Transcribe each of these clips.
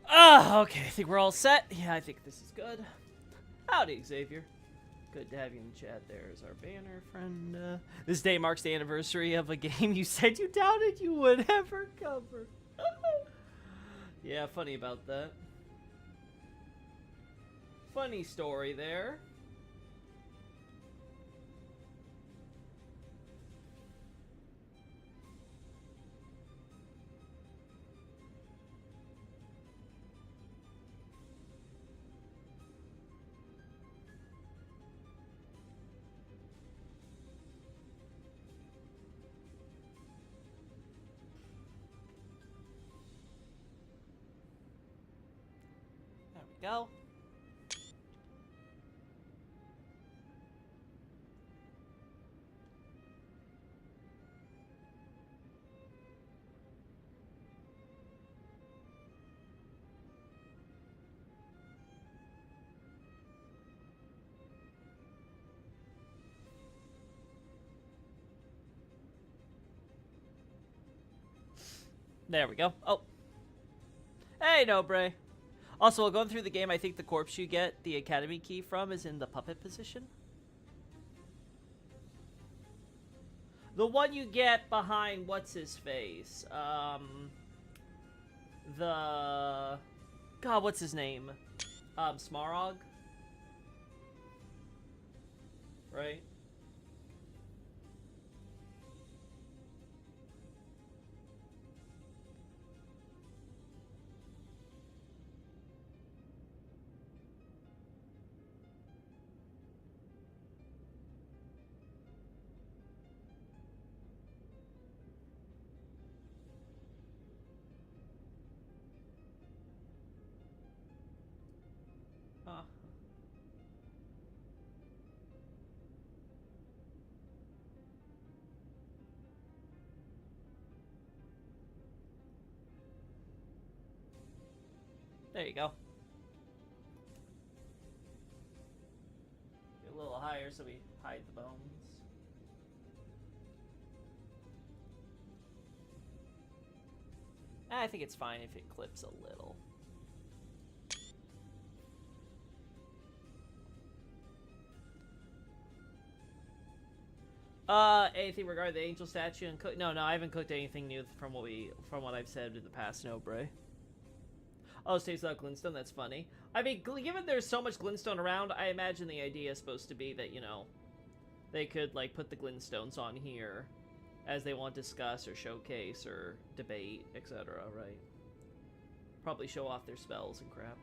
Okay, I think we're all set. Yeah, I think this is good. Howdy, Xavier. Good to have you in the chat. There's our banner friend. This day marks the anniversary of a game you said you doubted you would ever cover. Yeah, funny about that. Funny story there. There we go. There we go. Oh. Hey, Nobre. Also, while going through the game, I think the corpse you get the academy key from is in the puppet position. The one you get behind what's his face? The God, what's his name? Smarog. Right? Huh. There you go. Get a little higher so we hide the bones. I think it's fine if it clips a little. Anything regarding the angel statue and cook? No, I haven't cooked anything new from what I've said in the past. No, Bray. Oh, stays without glintstone. That's funny. I mean, given there's so much glintstone around, I imagine the idea is supposed to be that they could like put the glintstones on here as they want to discuss or showcase or debate, etc. Right? Probably show off their spells and crap.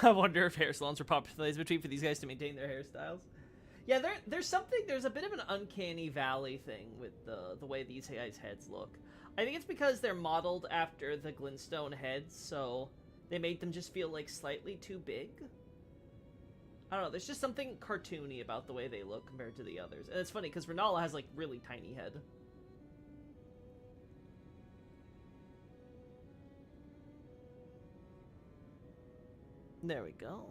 I wonder if hair salons are popular between for these guys to maintain their hairstyles. Yeah, there's a bit of an uncanny valley thing with the way these guys' heads look. I think it's because they're modeled after the glintstone heads, so they made them just feel like slightly too big. I don't know, there's just something cartoony about the way they look compared to the others. And it's funny because Renala has like really tiny head. There we go.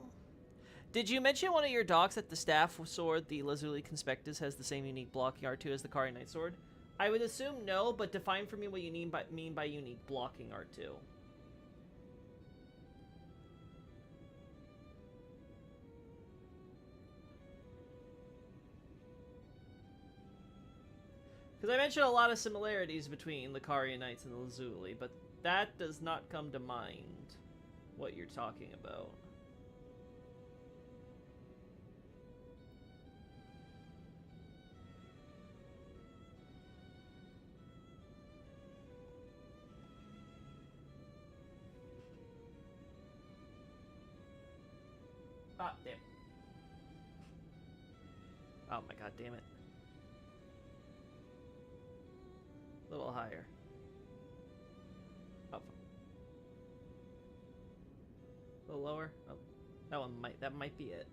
Did you mention one of your docs that the staff sword, the Lazuli Conspectus, has the same unique blocking art as the Kari Knight sword? I would assume no, but define for me what you mean by unique blocking art too. Because I mentioned a lot of similarities between the Carian Knights and the Lazuli, but that does not come to mind what you're talking about. Ah, damn. Oh my god, damn it. A little higher. Up. A little lower. Oh, that might be it.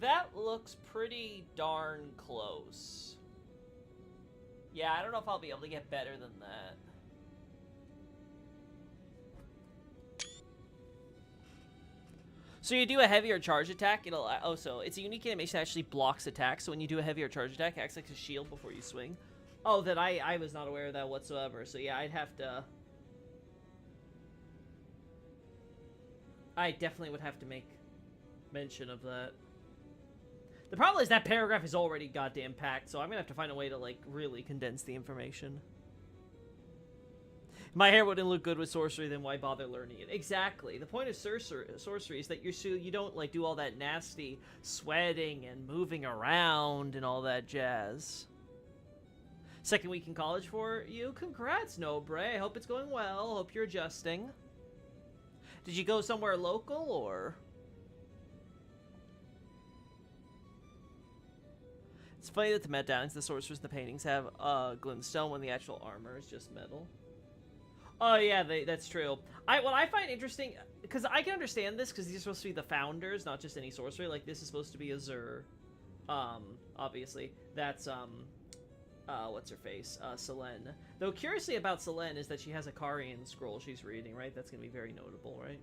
That looks pretty darn close. Yeah, I don't know if I'll be able to get better than that. So you do a heavier charge attack, it'll... Oh, so it's a unique animation that actually blocks attacks, so when you do a heavier charge attack, it acts like a shield before you swing. Oh, that I was not aware of that whatsoever, so yeah, I'd have to... I definitely would have to make mention of that. The problem is that paragraph is already goddamn packed, so I'm gonna have to find a way to, like, really condense the information. If my hair wouldn't look good with sorcery, then why bother learning it? Exactly. The point of sorcery is that you don't, like, do all that nasty sweating and moving around and all that jazz. Second week in college for you? Congrats, Nobre. I hope it's going well. Hope you're adjusting. Did you go somewhere local, or...? It's funny that the medallions, the sorcerers, the paintings have glintstone when the actual armor is just metal. Oh yeah, that's true. What I find interesting, because I can understand this, because these are supposed to be the founders, not just any sorcery. Like, this is supposed to be Azur, obviously. That's, what's her face? Selene. Though, curiously about Selene is that she has a Carian scroll she's reading, right? That's going to be very notable, right?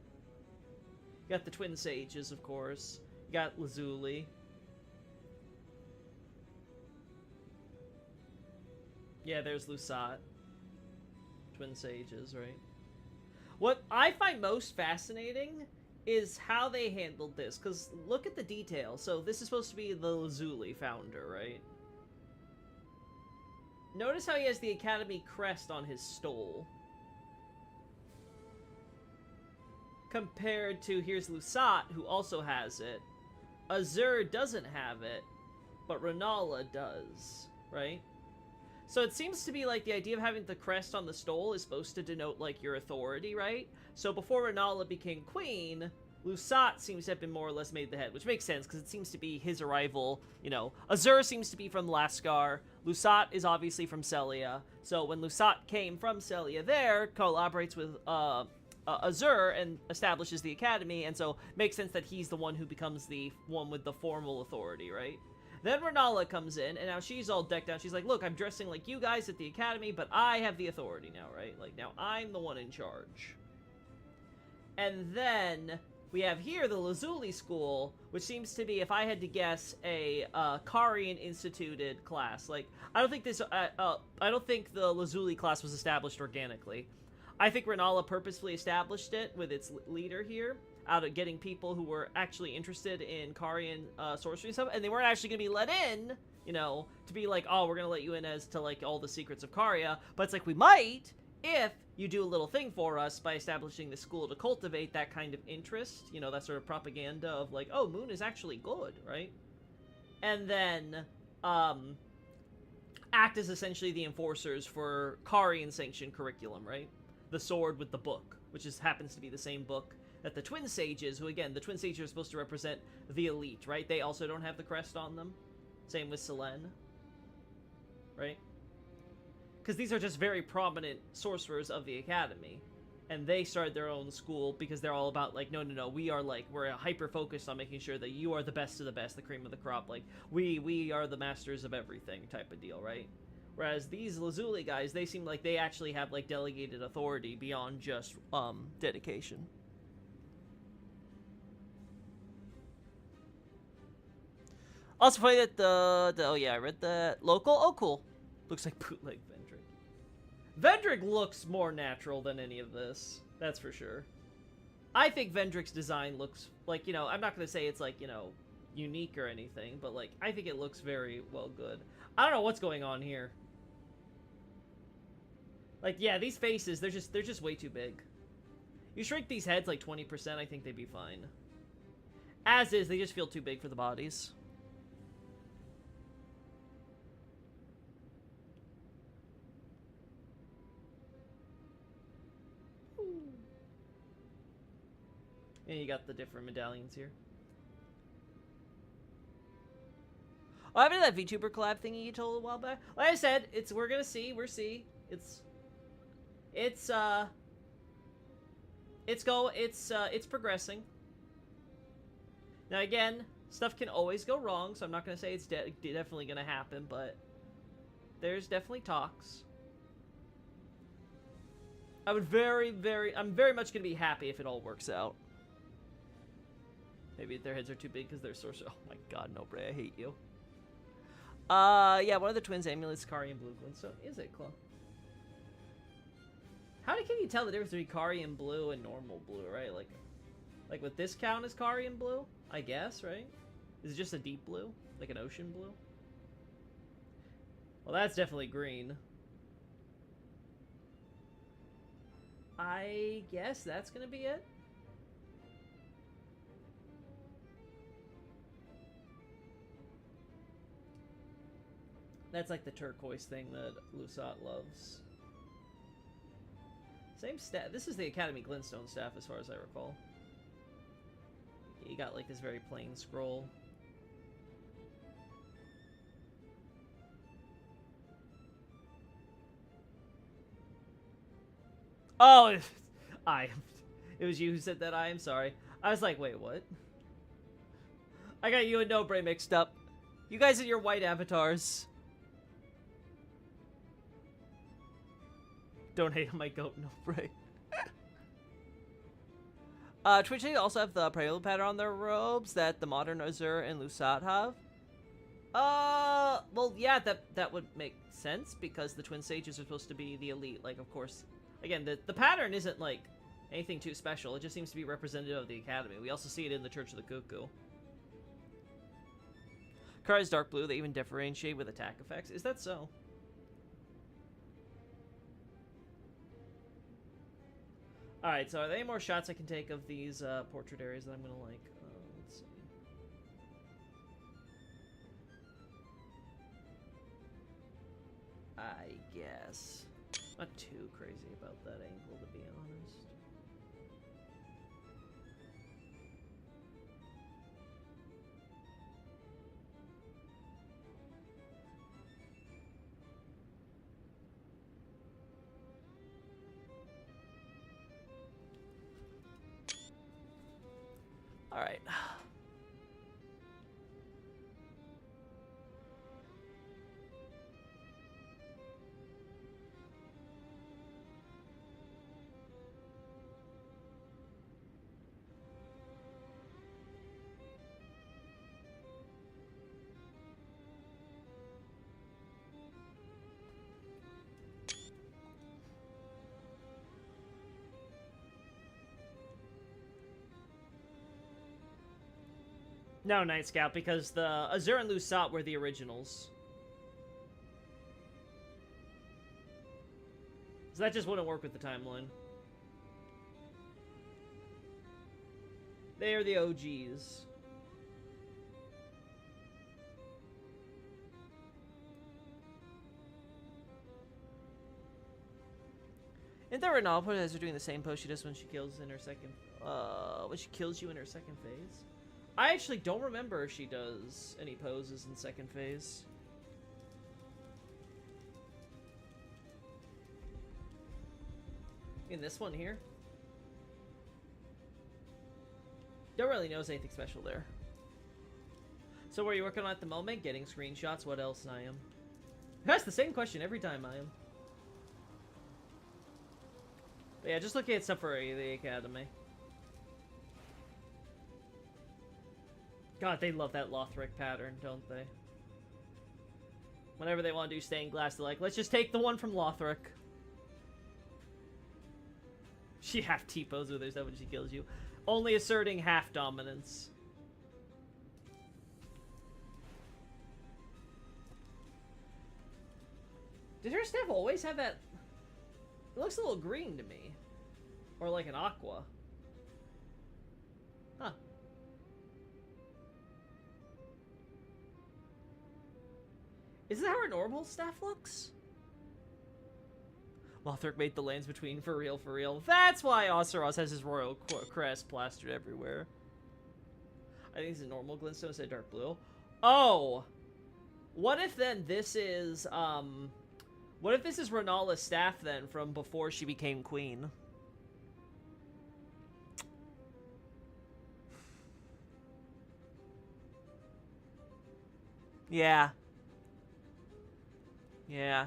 You got the Twin Sages, of course. You got Lazuli. Yeah, there's Lusat. Twin Sages, right? What I find most fascinating is how they handled this, because look at the detail. So this is supposed to be the Lazuli founder, right? Notice how he has the Academy crest on his stole. Compared to, here's Lusat, who also has it. Azur doesn't have it, but Rennala does, right? So it seems to be like the idea of having the crest on the stole is supposed to denote, like, your authority, right? So before Rennala became queen, Lusat seems to have been more or less made the head, which makes sense, because it seems to be his arrival, you know. Azur seems to be from Lascar. Lusat is obviously from Sellia. So when Lusat came from Sellia there, collaborates with Azur and establishes the Academy, and so makes sense that he's the one who becomes the one with the formal authority, right? Then Rennala comes in, and now she's all decked out. She's like, look, I'm dressing like you guys at the Academy, but I have the authority now, right? Like, now I'm the one in charge. And then we have here the Lazuli School, which seems to be, if I had to guess, a Carian-instituted class. Like, I don't think the Lazuli class was established organically. I think Rennala purposefully established it with its leader here, out of getting people who were actually interested in Carian sorcery stuff, and they weren't actually going to be let in, you know, to be like, oh, we're going to let you in as to, like, all the secrets of Caria, but it's like, we might, if you do a little thing for us by establishing the school to cultivate that kind of interest, you know, that sort of propaganda of, like, oh, Moon is actually good, right? And then, act as essentially the enforcers for Carian-sanctioned curriculum, right? The sword with the book, which happens to be the same book that the Twin Sages, who, again, the Twin Sages are supposed to represent the elite, right? They also don't have the crest on them. Same with Selene. Right? Because these are just very prominent sorcerers of the Academy. And they started their own school because they're all about, like, no, we're hyper-focused on making sure that you are the best of the best, the cream of the crop. Like, we are the masters of everything type of deal, right? Whereas these Lazuli guys, they seem like they actually have like delegated authority beyond just dedication. Also funny that oh yeah, I read that local. Oh cool, looks like bootleg Vendrick. Vendrick looks more natural than any of this. That's for sure. I think Vendrick's design looks like, you know, I'm not gonna say it's like, you know, unique or anything, but like I think it looks very well good. I don't know what's going on here. Like, yeah, these faces, they're just way too big. You shrink these heads like 20%, I think they'd be fine. As is, they just feel too big for the bodies. And you got the different medallions here. Oh, I haven't done that VTuber collab thingy you told a while back. Like I said, we're gonna see. It's progressing. Now again, stuff can always go wrong, so I'm not gonna say it's definitely gonna happen, but there's definitely talks. I'm very much gonna be happy if it all works out. Maybe their heads are too big because they're sorcerer. Oh my god, no, Bray, I hate you. Yeah, one of the twins' amulets, Kari and Blue Glintstone. Is it, Claw? How can you tell the difference between Kari and Blue and normal Blue, right? Like would this count as Kari and Blue? I guess, right? Is it just a deep blue? Like an ocean blue? Well, that's definitely green. I guess that's gonna be it. That's like the turquoise thing that Lusat loves. Same staff. This is the Academy Glintstone staff as far as I recall. You got like this very plain scroll. Oh, it was you who said that. I am sorry. I was like, wait, what? I got you and Nobre mixed up. You guys and your white avatars. Don't hate on my goat, Nobre. Twitch also have the Prelude pattern on their robes that the modern Azure and Lusat have. Well, yeah, that would make sense because the Twin Sages are supposed to be the elite. Like, of course, again, the pattern isn't like anything too special. It just seems to be representative of the Academy. We also see it in the Church of the Cuckoo. Kari's dark blue. They even differentiate with attack effects. Is that so? Alright, so are there any more shots I can take of these portrait areas that I'm gonna like? Let's see. I guess. Not too crazy about that angle, to be honest. All right. No, Night Scout, because the Azure and Lusat were the originals. So that just wouldn't work with the timeline. They are the OGs. Isn't there an output as they're doing the same pose she does when she kills in her second when she kills you in her second phase? I actually don't remember if she does any poses in second phase. In this one here? Don't really notice anything special there. So what are you working on at the moment? Getting screenshots? What else, Niam? That's the same question every time, I am. But yeah, just looking at stuff for the Academy. God, they love that Lothric pattern, don't they? Whenever they want to do stained glass, they're like, let's just take the one from Lothric. She half T-pose with herself when she kills you. Only asserting half dominance. Did her staff always have that? It looks a little green to me. Or like an aqua. Huh. Is that how her normal staff looks? Lothric made the lands between for real, for real. That's why Oseros has his royal crest plastered everywhere. I think it's a normal glintstone instead of dark blue. Oh! What if then this is, what if this is Renala's staff then from before she became queen? Yeah. Yeah.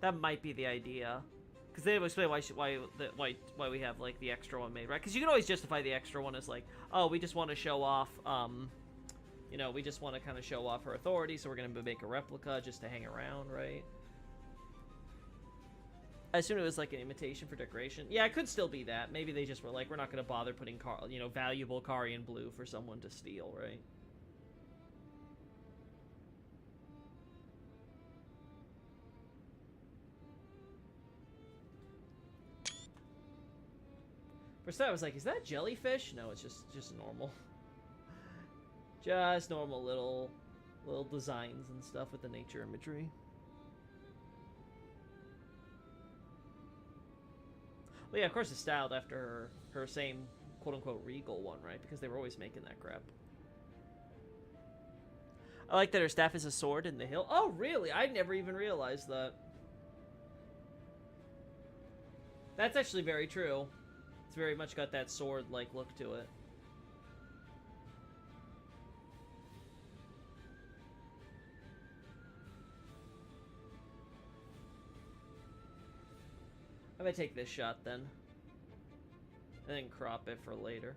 That might be the idea. Because they would explain why we have, like, the extra one made, right? Because you can always justify the extra one as, like, oh, we just want to show off, you know, we just want to kind of show off her authority, so we're going to make a replica just to hang around, right? I assume it was, like, an imitation for decoration. Yeah, it could still be that. Maybe they just were like, we're not going to bother putting, you know, valuable Carian blue for someone to steal, right? First I was like, is that jellyfish? No, it's just normal. Just normal little designs and stuff with the nature imagery. Well, yeah, of course it's styled after her same quote-unquote regal one, right? Because they were always making that crap. I like that her staff is a sword in the hill. Oh, really? I never even realized that. That's actually very true. It's very much got that sword-like look to it. I'm gonna take this shot then. And then crop it for later.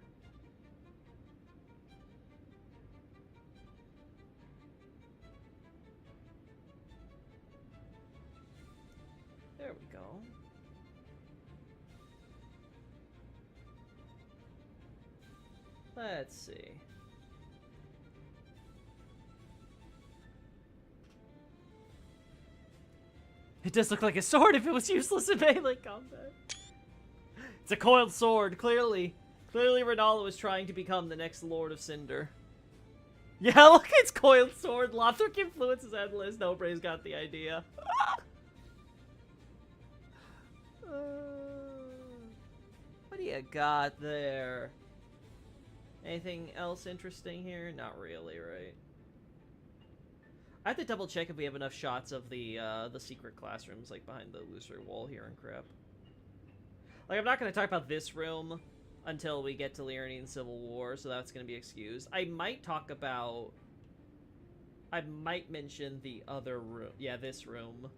There we go. Let's see. It does look like a sword if it was useless in melee combat. It's a coiled sword, clearly. Clearly Renala was trying to become the next Lord of Cinder. Yeah, look, it's coiled sword. Lothric influence is endless. Nobray's got the idea. What do you got there? Anything else interesting here? Not really, right? I have to double check if we have enough shots of the secret classrooms, like behind the illusory wall here and crap. Like, I'm not going to talk about this room until we get to Liurnian Civil War, so that's going to be excused. I might talk about... I might mention the other room. Yeah, this room.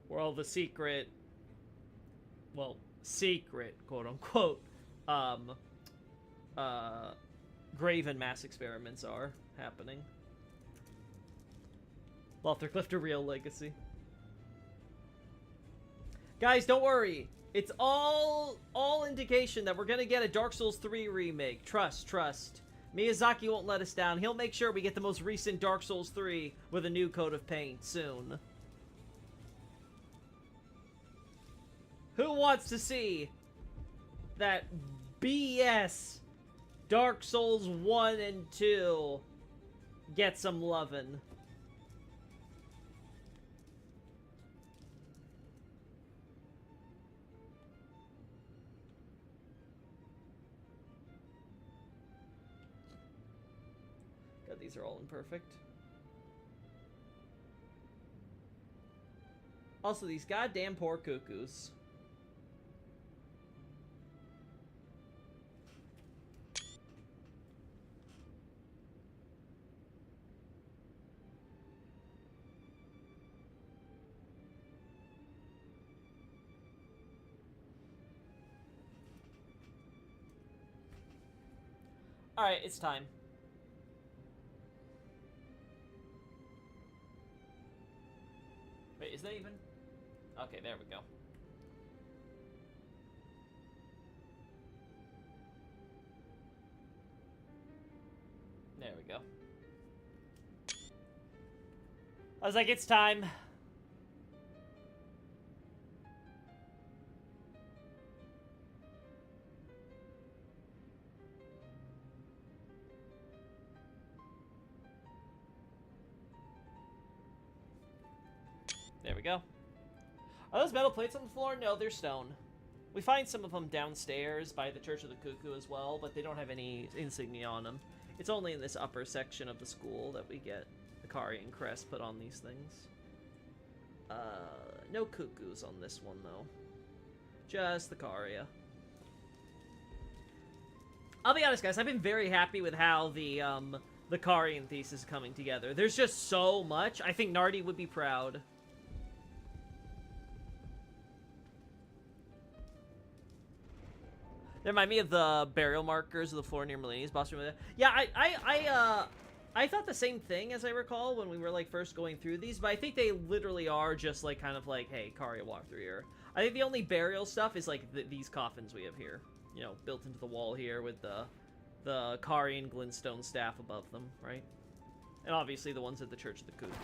Where all the secret... Well, secret, quote-unquote, Graven mass experiments are happening. Lothric left a real legacy. Guys, don't worry. It's all indication that we're gonna get a Dark Souls 3 remake. Trust. Miyazaki won't let us down. He'll make sure we get the most recent Dark Souls 3 with a new coat of paint soon. Who wants to see that BS Dark Souls 1 and 2 get some lovin'? God, these are all imperfect. Also, these goddamn poor cuckoos. Alright, it's time. Wait, is that even? Okay, there we go. There we go. I was like, it's time. There we go. Are those metal plates on the floor? No, they're stone. We find some of them downstairs by the Church of the Cuckoo as well, but they don't have any insignia on them. It's only in this upper section of the school that we get the Carian crest put on these things. No cuckoos on this one, though. Just the Caria. I'll be honest, guys, I've been very happy with how the Carian thesis is coming together. There's just so much. I think Nardi would be proud. They remind me of the burial markers of the floor near Melini's boss room. Yeah, I thought the same thing, as I recall, when we were, like, first going through these, but I think they literally are just, like, kind of like, hey, Caria, walk through here. I think the only burial stuff is, like, these coffins we have here. You know, built into the wall here with the Carian glintstone staff above them, right? And obviously the ones at the Church of the Cuckoo.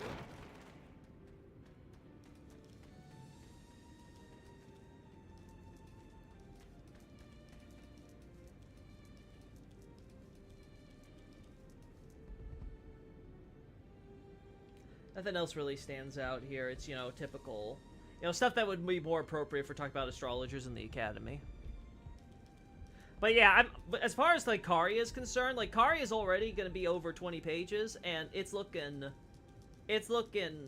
Nothing else really stands out here. It's, you know, typical, you know, stuff that would be more appropriate for talking about astrologers in the academy. But yeah, but as far as, like, Caria is concerned, like, Caria is already going to be over 20 pages, and it's looking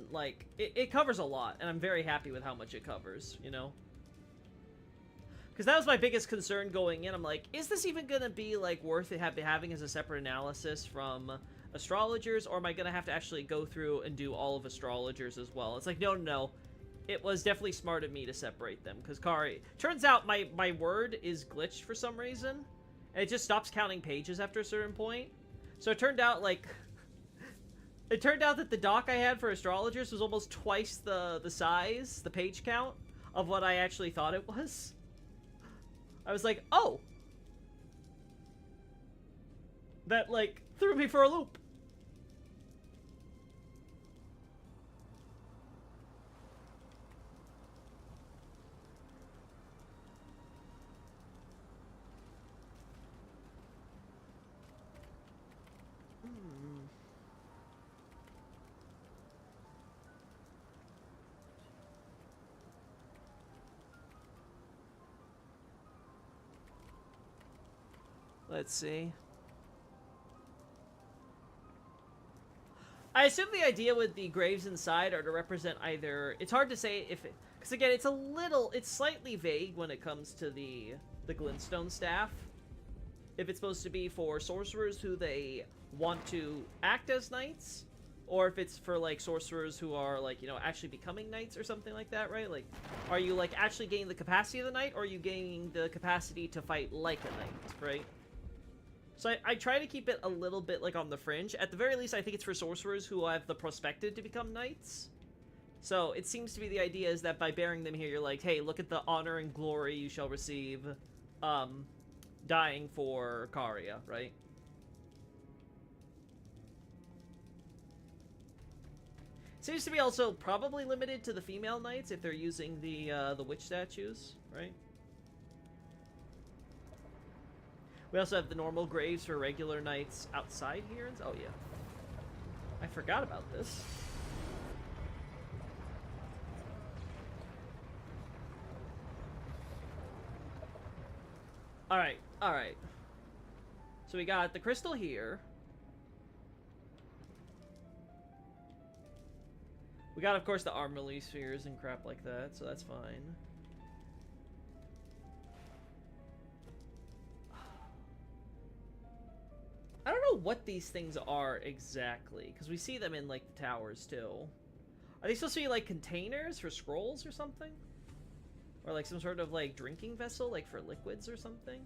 like, it covers a lot, and I'm very happy with how much it covers, you know? Because that was my biggest concern going in. I'm like, is this even going to be, like, worth it having as a separate analysis from astrologers, or am I going to have to actually go through and do all of astrologers as well? It's like, no. It was definitely smart of me to separate them, because Caria... Turns out my word is glitched for some reason, and it just stops counting pages after a certain point. So it turned out, like... It turned out that the doc I had for astrologers was almost twice the size, the page count, of what I actually thought it was. I was like, oh! That, like, threw me for a loop. Let's see. I assume the idea with the graves inside are to represent either... It's hard to say if it... Because again, it's slightly vague when it comes to the glintstone staff. If it's supposed to be for sorcerers who they want to act as knights, or if it's for, like, sorcerers who are, like, you know, actually becoming knights or something like that, right? Like, are you, like, actually gaining the capacity of the knight, or are you gaining the capacity to fight like a knight, right? So I try to keep it a little bit, like, on the fringe. At the very least, I think it's for sorcerers who have the prospective to become knights. So it seems to be the idea is that by bearing them here, you're like, hey, look at the honor and glory you shall receive, dying for Caria, right? Seems to be also probably limited to the female knights if they're using the witch statues, right? We also have the normal graves for regular knights outside here. Oh, yeah. I forgot about this. Alright. So we got the crystal here. We got, of course, the Armorly spheres and crap like that, so that's fine. I don't know what these things are exactly, because we see them in, like, the towers, too. Are they supposed to be, like, containers for scrolls or something? Or, like, some sort of, like, drinking vessel, like, for liquids or something?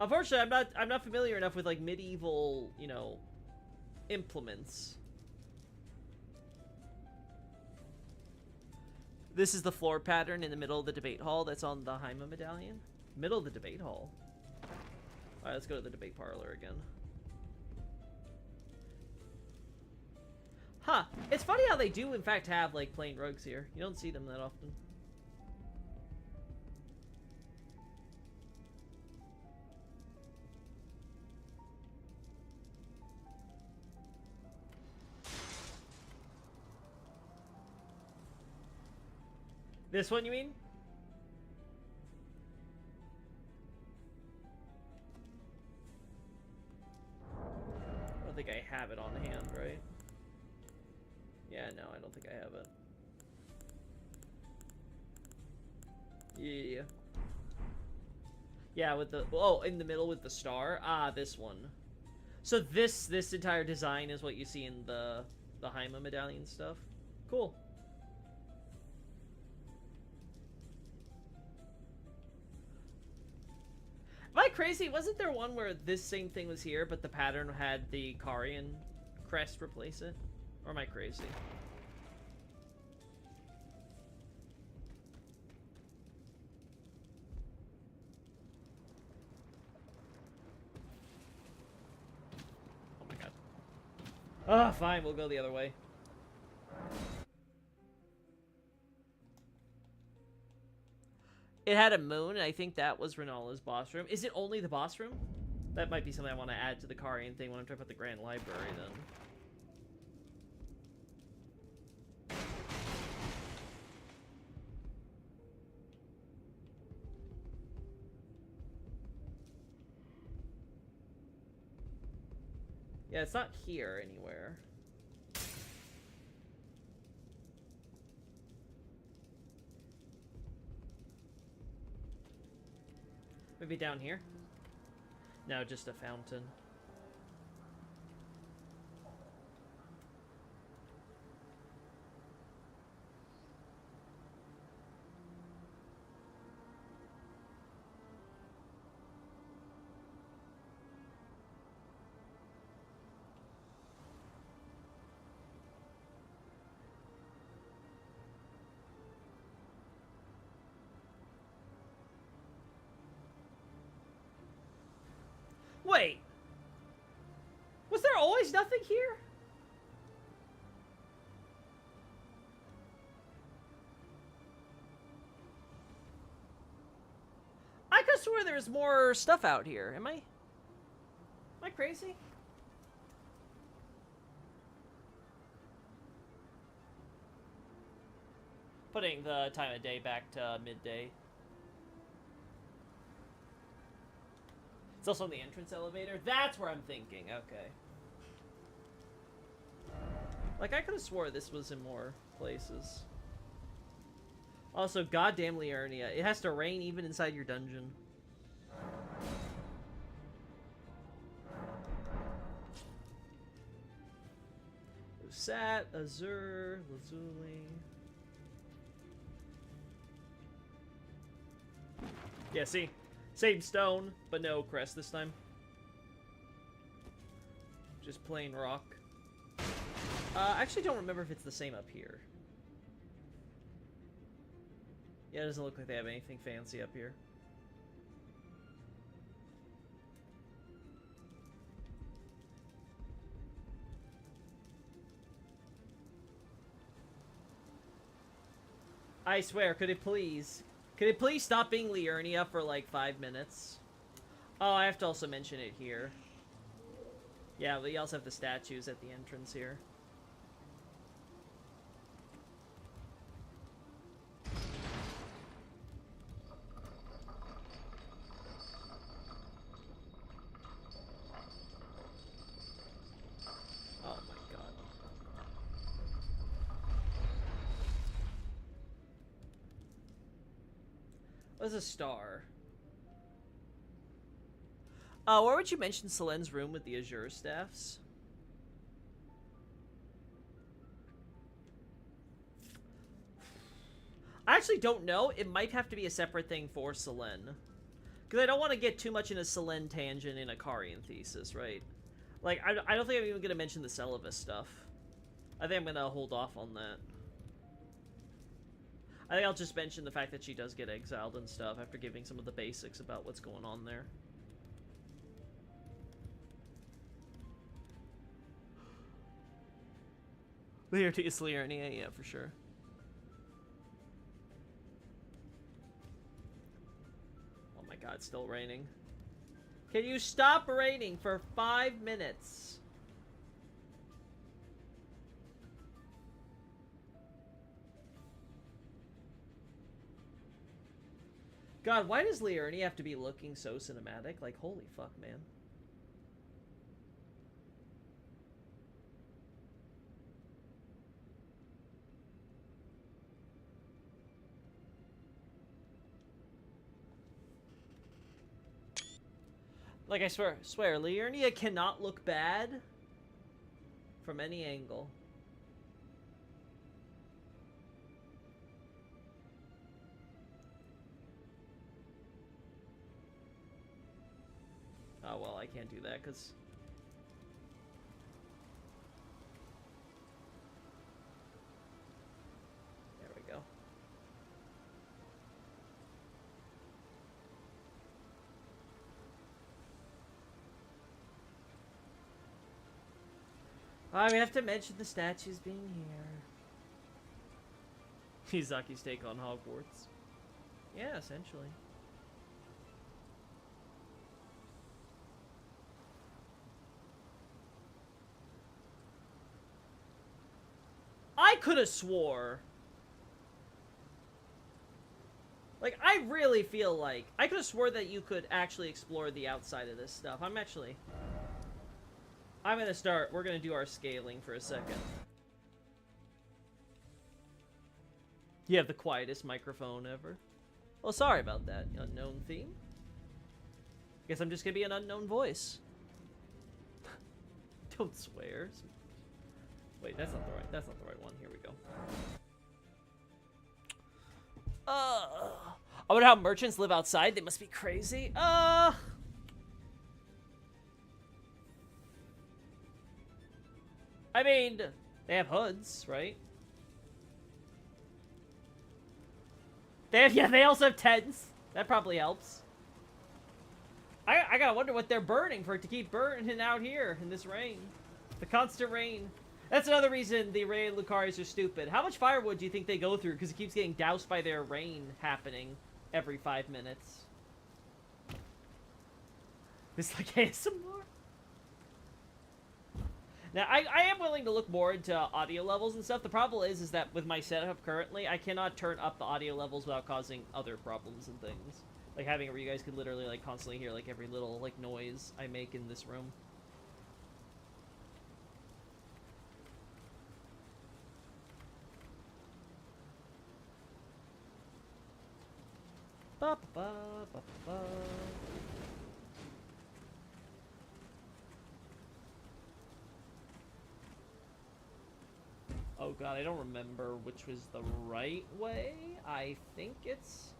Unfortunately, I'm not familiar enough with like medieval, you know, implements. This is the floor pattern in the middle of the debate hall that's on the Haima medallion. Middle of the debate hall. Alright, let's go to the debate parlor again. Huh. It's funny how they do, in fact, have, like, plain rugs here. You don't see them that often. This one, you mean? I don't think I have it on hand, right? Yeah, no, I don't think I have it. Yeah. Yeah, with the... Oh, in the middle with the star? Ah, this one. So this entire design is what you see in the Haima medallion stuff? Cool. Am I crazy? Wasn't there one where this same thing was here, but the pattern had the Karian crest replace it? Or am I crazy? Oh my god. Ah, fine, we'll go the other way. It had a moon, and I think that was Renala's boss room. Is it only the boss room? That might be something I want to add to the Karian thing when I'm trying to put the Grand Library, then. Yeah, it's not here anywhere. Maybe down here? No, just a fountain. Wait! Was there always nothing here? I could swear there's more stuff out here. Am I crazy? Putting the time of day back to midday. It's also in the entrance elevator. That's where I'm thinking. Okay. Like, I could have swore this was in more places. Also, goddamn Liurnia. It has to rain even inside your dungeon. Sat, Azur, Lazuli. Yeah, see? Same stone, but no crest this time. Just plain rock. I actually don't remember if it's the same up here. Yeah, it doesn't look like they have anything fancy up here. I swear, could it please stop being Liurnia for like 5 minutes? Oh, I have to also mention it here. Yeah, we also have the statues at the entrance here. Oh my god. What's a star? Where would you mention Selen's room with the Azure staffs? I actually don't know. It might have to be a separate thing for Selen. Because I don't want to get too much in a Selene tangent in a Karian thesis, right? Like, I don't think I'm even going to mention the Celavis stuff. I think I'm going to hold off on that. I think I'll just mention the fact that she does get exiled and stuff after giving some of the basics about what's going on there. Laertes Liurnia, yeah, for sure. Oh my god, it's still raining. Can you stop raining for 5 minutes? God, why does Liurnia have to be looking so cinematic? Like, holy fuck, man. Like, I swear, Liurnia cannot look bad from any angle. Oh, well, I can't do that, because... There we go. We have to mention the statues being here. Mizaki's take on Hogwarts. Yeah, essentially. I could have swore. Like, I really feel like I could have swore that you could actually explore the outside of this stuff. I'm gonna start. We're gonna do our scaling for a second. You have the quietest microphone ever. Well, sorry about that, unknown theme. Guess I'm just gonna be an unknown voice. Don't swear. Wait, that's not the right one. Here we go. I wonder how merchants live outside. They must be crazy. I mean, they have hoods, right? They also have tents. That probably helps. I gotta wonder what they're burning for it to keep burning out here in this rain. The constant rain. That's another reason the Raya Lucaris are stupid. How much firewood do you think they go through? Because it keeps getting doused by their rain happening every 5 minutes. It's like ASMR. Now, I am willing to look more into audio levels and stuff. The problem is that with my setup currently, I cannot turn up the audio levels without causing other problems and things. Like having it where you guys could literally like constantly hear like every little like noise I make in this room. Ba ba ba ba ba. Oh god, I don't remember which was the right way. I think it's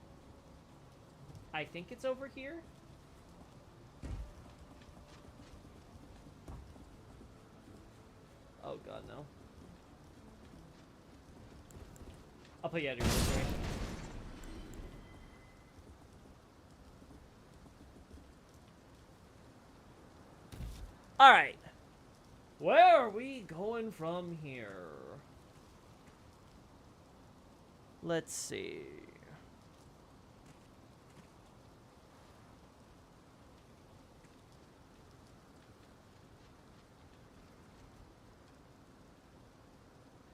over here. Oh god, no. I'll put you out of your misery. Alright. Where are we going from here? Let's see.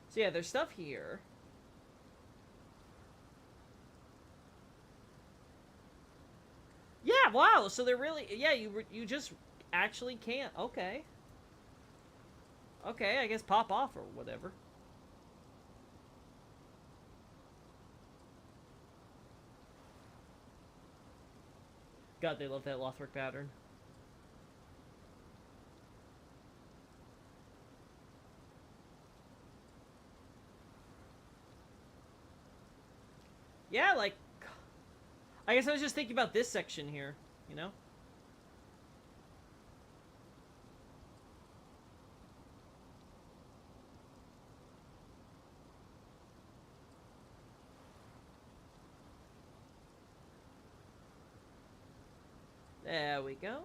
So yeah, there's stuff here. Yeah, wow. So they're really, yeah, you just actually can't. Okay. Okay, I guess pop off or whatever. God, they love that Lothric pattern. Yeah, like... I guess I was just thinking about this section here. you know? There we go.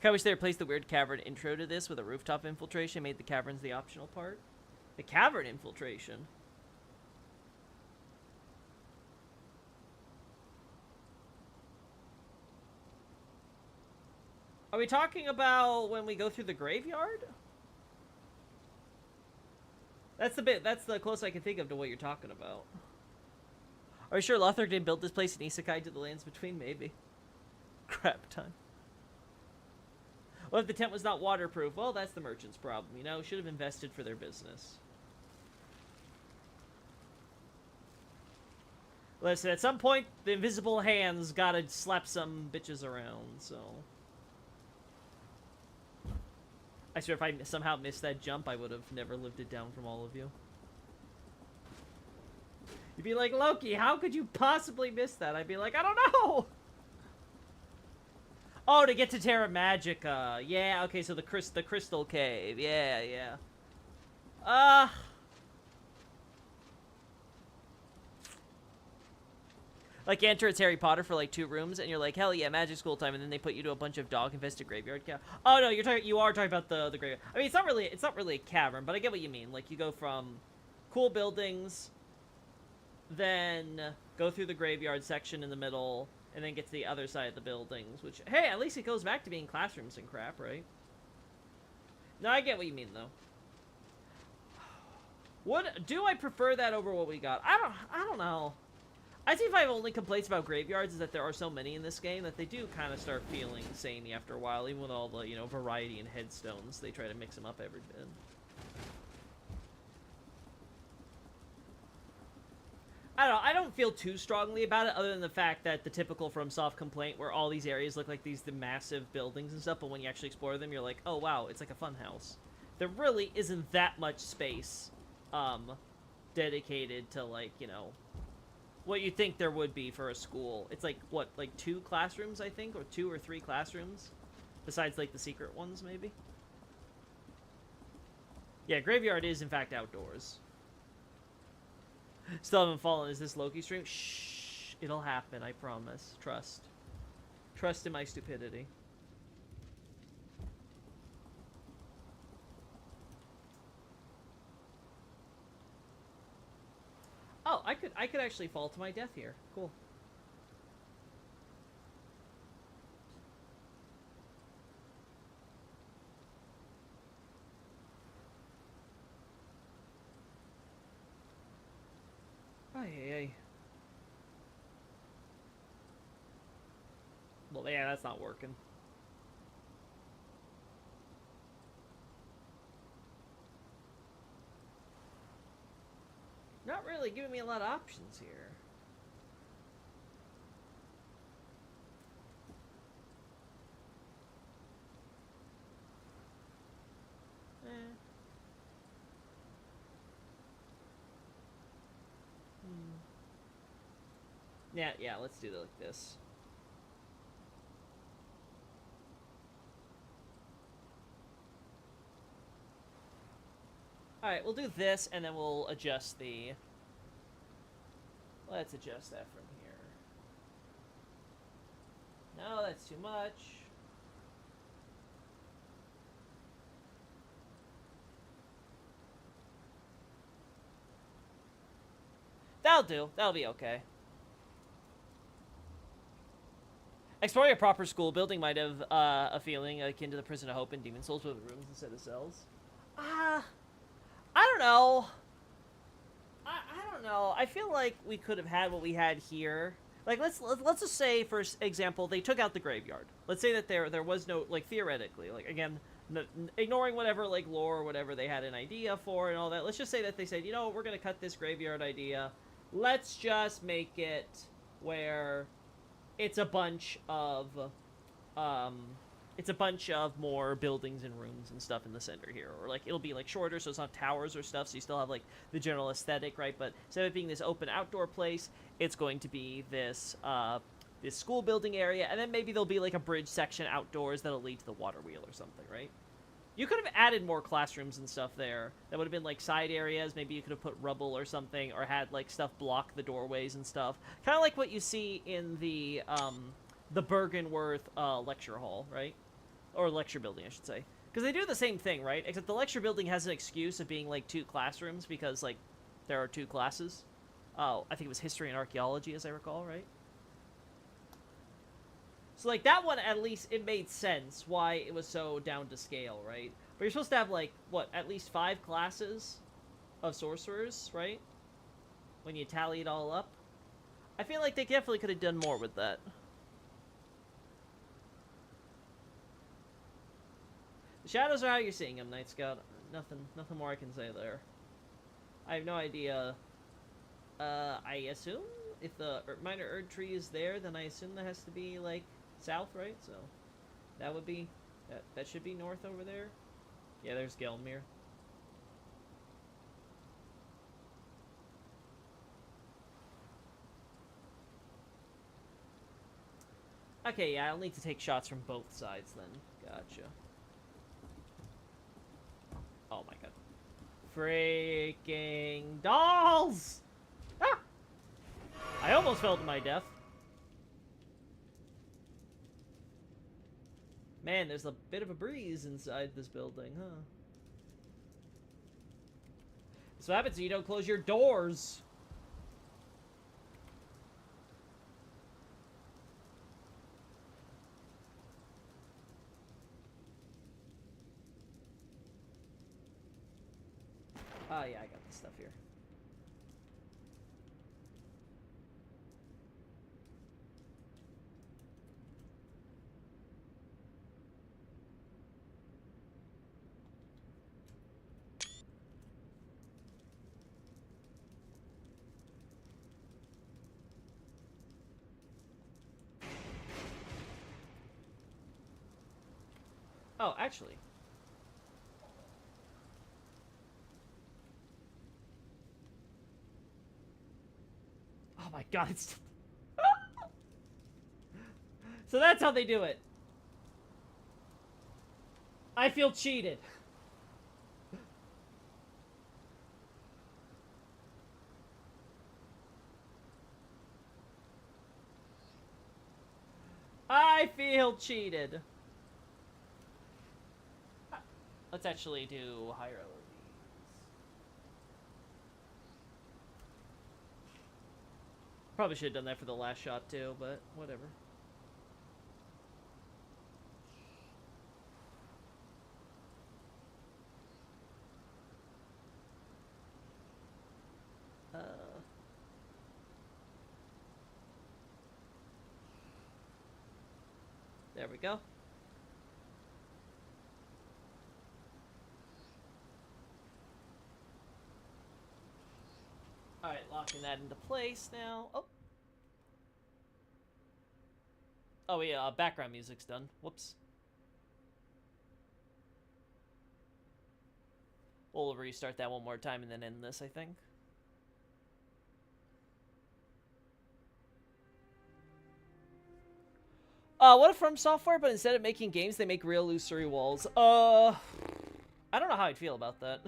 I wish they replaced the weird cavern intro to this with a rooftop infiltration, made the caverns the optional part. The cavern infiltration? Are we talking about when we go through the graveyard? That's the closest I can think of to what you're talking about. Are you sure Lothar didn't build this place in Isekai to the lands between? Maybe. Crap time. What if the tent was not waterproof? Well, that's the merchant's problem, you know? Should have invested for their business. Listen, at some point, the invisible hands gotta slap some bitches around, so... I swear if I somehow missed that jump, I would have never lived it down from all of you. You'd be like, Loki, how could you possibly miss that? I'd be like, I don't know! Oh, to get to Terra Magica. Yeah, okay, so the Crystal Cave. Yeah, yeah. Like, you enter it's Harry Potter for, like, 2 rooms, and you're like, hell yeah, magic school time, and then they put you to a bunch of dog-infested graveyard Oh, no, you are talking about the graveyard. I mean, it's not really a cavern, but I get what you mean. Like, you go from cool buildings, then go through the graveyard section in the middle, and then get to the other side of the buildings, which, hey, at least it goes back to being classrooms and crap, right? No, I get what you mean, though. Do I prefer that over what we got? I don't know. I think my only complaints about graveyards is that there are so many in this game that they do kind of start feeling samey after a while, even with all the, you know, variety and headstones. They try to mix them up every bit. I don't know, I don't feel too strongly about it, other than the fact that the typical FromSoft complaint where all these areas look like the massive buildings and stuff, but when you actually explore them, you're like, oh wow, it's like a fun house. There really isn't that much space, dedicated to, like, you know, what you think there would be for a school. It's like, what, like 2 classrooms, I think? Or 2 or 3 classrooms? Besides, like, the secret ones, maybe? Yeah, Graveyard is, in fact, outdoors. Still haven't fallen. Is this Loki stream? Shh. It'll happen, I promise. Trust. Trust in my stupidity. Oh, I could actually fall to my death here. Cool. Ay. Well, yeah, that's not working. Not really giving me a lot of options here. Yeah, let's do it like this. Alright, we'll do this, and then we'll adjust the... Let's adjust that from here. No, that's too much. That'll do. That'll be okay. Exploring a proper school building might have a feeling akin to the Prison of Hope in Demon's Souls with rooms instead of cells. I don't know. I don't know. I feel like we could have had what we had here. Like, let's just say, for example, they took out the graveyard. Let's say that there was no, like, theoretically, like, again, ignoring whatever, like, lore or whatever they had an idea for and all that. Let's just say that they said, you know what, we're going to cut this graveyard idea. Let's just make it where it's a bunch of It's a bunch of more buildings and rooms and stuff in the center here, or like it'll be like shorter, so it's not towers or stuff. So you still have like the general aesthetic, right? But instead of being this open outdoor place, it's going to be this this school building area, and then maybe there'll be like a bridge section outdoors that'll lead to the water wheel or something, right? You could have added more classrooms and stuff there. That would have been like side areas. Maybe you could have put rubble or something, or had like stuff block the doorways and stuff. Kind of like what you see in the Bergenworth lecture hall, right? Or lecture building, I should say. Because they do the same thing, right? Except the lecture building has an excuse of being like 2 classrooms because like there are 2 classes. Oh, I think it was history and archaeology, as I recall, right? So, like, that one, at least, it made sense why it was so down to scale, right? But you're supposed to have, like, what, at least 5 classes of sorcerers, right? When you tally it all up. I feel like they definitely could have done more with that. The shadows are how you're seeing them, Night Scout. Nothing more I can say there. I have no idea. I assume if the minor Erd tree is there, then I assume that has to be, like, south, right? So that would be that should be north over there. Yeah, there's Gelmir. Okay, yeah, I'll need to take shots from both sides then. Gotcha. Oh my god. Freaking dolls! Ah! I almost fell to my death. Man, there's a bit of a breeze inside this building, huh? So what happens when you don't close your doors? Oh, yeah, I got this stuff here. Oh, actually. Oh my god, it's... So that's how they do it. I feel cheated. I feel cheated. Let's actually do higher LEDs. Probably should have done that for the last shot too, but whatever. There we go. Alright, locking that into place now. Oh. Oh, yeah, background music's done. Whoops. We'll restart that one more time and then end this, I think. What if From Software, but instead of making games, they make real illusory walls? I don't know how I'd feel about that.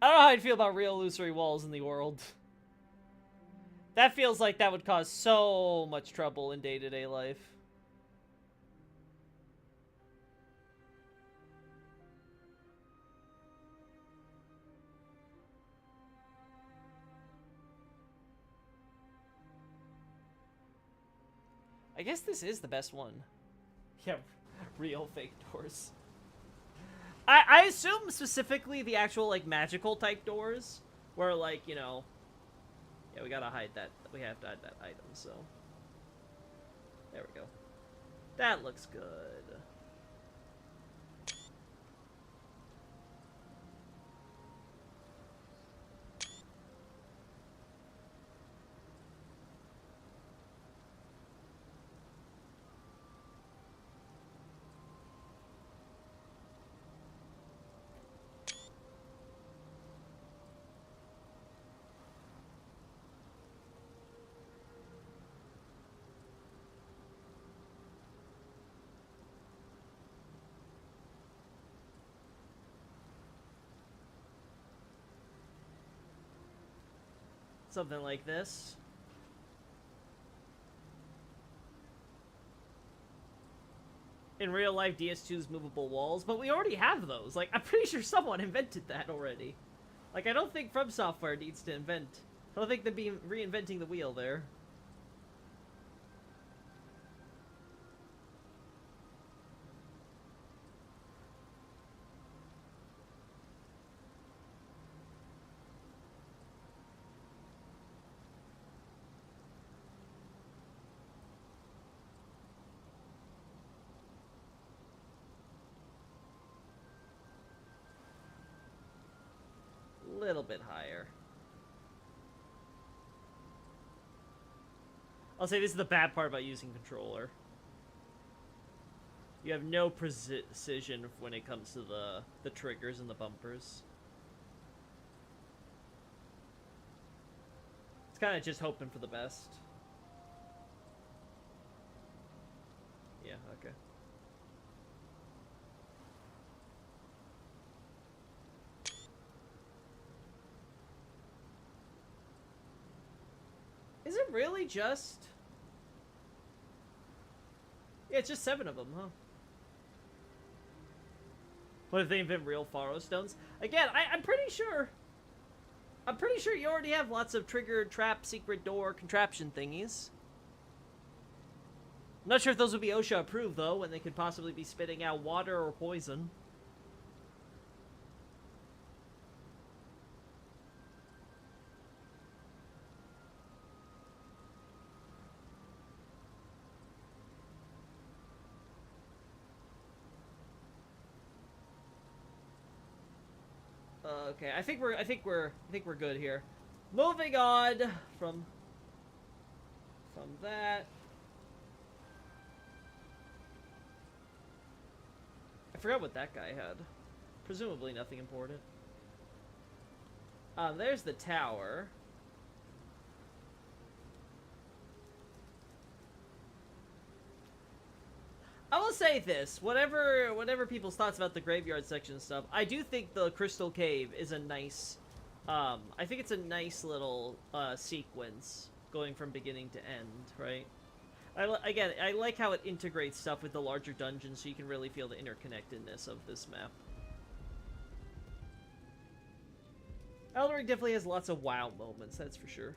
I don't know how I'd feel about real illusory walls in the world. That feels like that would cause so much trouble in day-to-day life. I guess this is the best one. Yeah, real fake doors. I assume specifically the actual, like, magical type doors, where, like, you know, yeah, we gotta hide that. We have to hide that item, so. There we go. That looks good. Something like this. In real life, DS2's movable walls, but we already have those. Like, I'm pretty sure someone invented that already. Like, I don't think From Software needs to invent. I don't think they'd be reinventing the wheel there. Little bit higher. I'll say this is the bad part about using controller. You have no precision when it comes to the triggers and the bumpers. It's kind of just hoping for the best. Yeah, okay. Is it really just... Yeah, it's just 7 of them, huh? What if they invent real Pharaoh stones? Again, I'm pretty sure... I'm pretty sure you already have lots of trigger, trap, secret door, contraption thingies. I'm not sure if those would be OSHA approved, though, when they could possibly be spitting out water or poison. Okay, I think we're good here. Moving on from that. I forgot what that guy had. Presumably nothing important. There's the tower. I will say this, whatever people's thoughts about the graveyard section and stuff, I do think the Crystal Cave is a nice, I think it's a nice little, sequence going from beginning to end, right? Again, I like how it integrates stuff with the larger dungeon so you can really feel the interconnectedness of this map. Elden Ring definitely has lots of wow moments, that's for sure.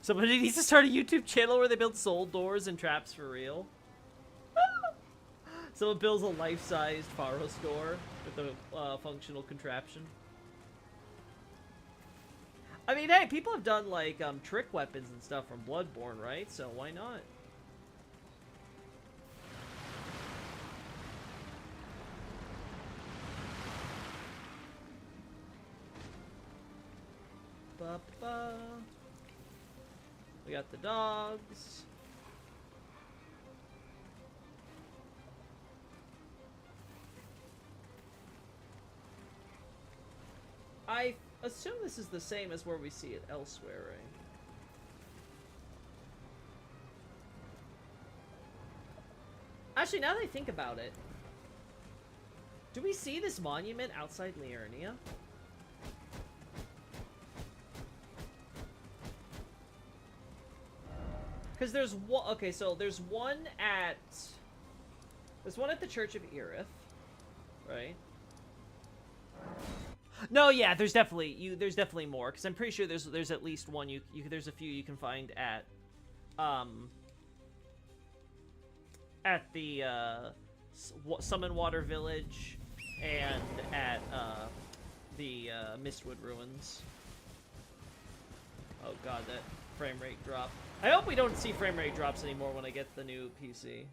Somebody needs to start a YouTube channel where they build soul doors and traps for real. Someone builds a life-sized Pharos door with a functional contraption. I mean, hey, people have done, like, trick weapons and stuff from Bloodborne, right? So why not? Ba-ba. We got the dogs. I assume this is the same as where we see it elsewhere, right? Actually, now that I think about it, do we see this monument outside Liurnia? Because there's one. Okay, so there's one at the Church of Erith, right? No, yeah, there's definitely more, because I'm pretty sure there's at least one there's a few you can find at the Summon Water Village and at the Mistwood Ruins. Oh god, that frame rate drop. I hope we don't see frame rate drops anymore when I get the new PC.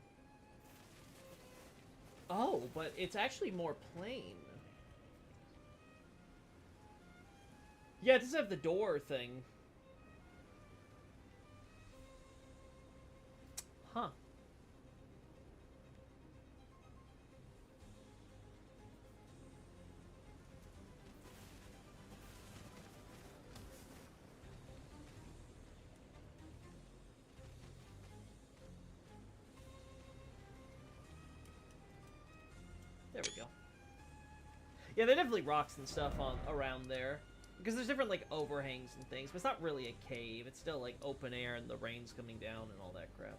Oh, but it's actually more plain. Yeah, it doesn't have the door thing. Huh. There we go. Yeah, there are definitely rocks and stuff on around there. Because there's different, like, overhangs and things, but it's not really a cave. It's still, like, open air and the rain's coming down and all that crap.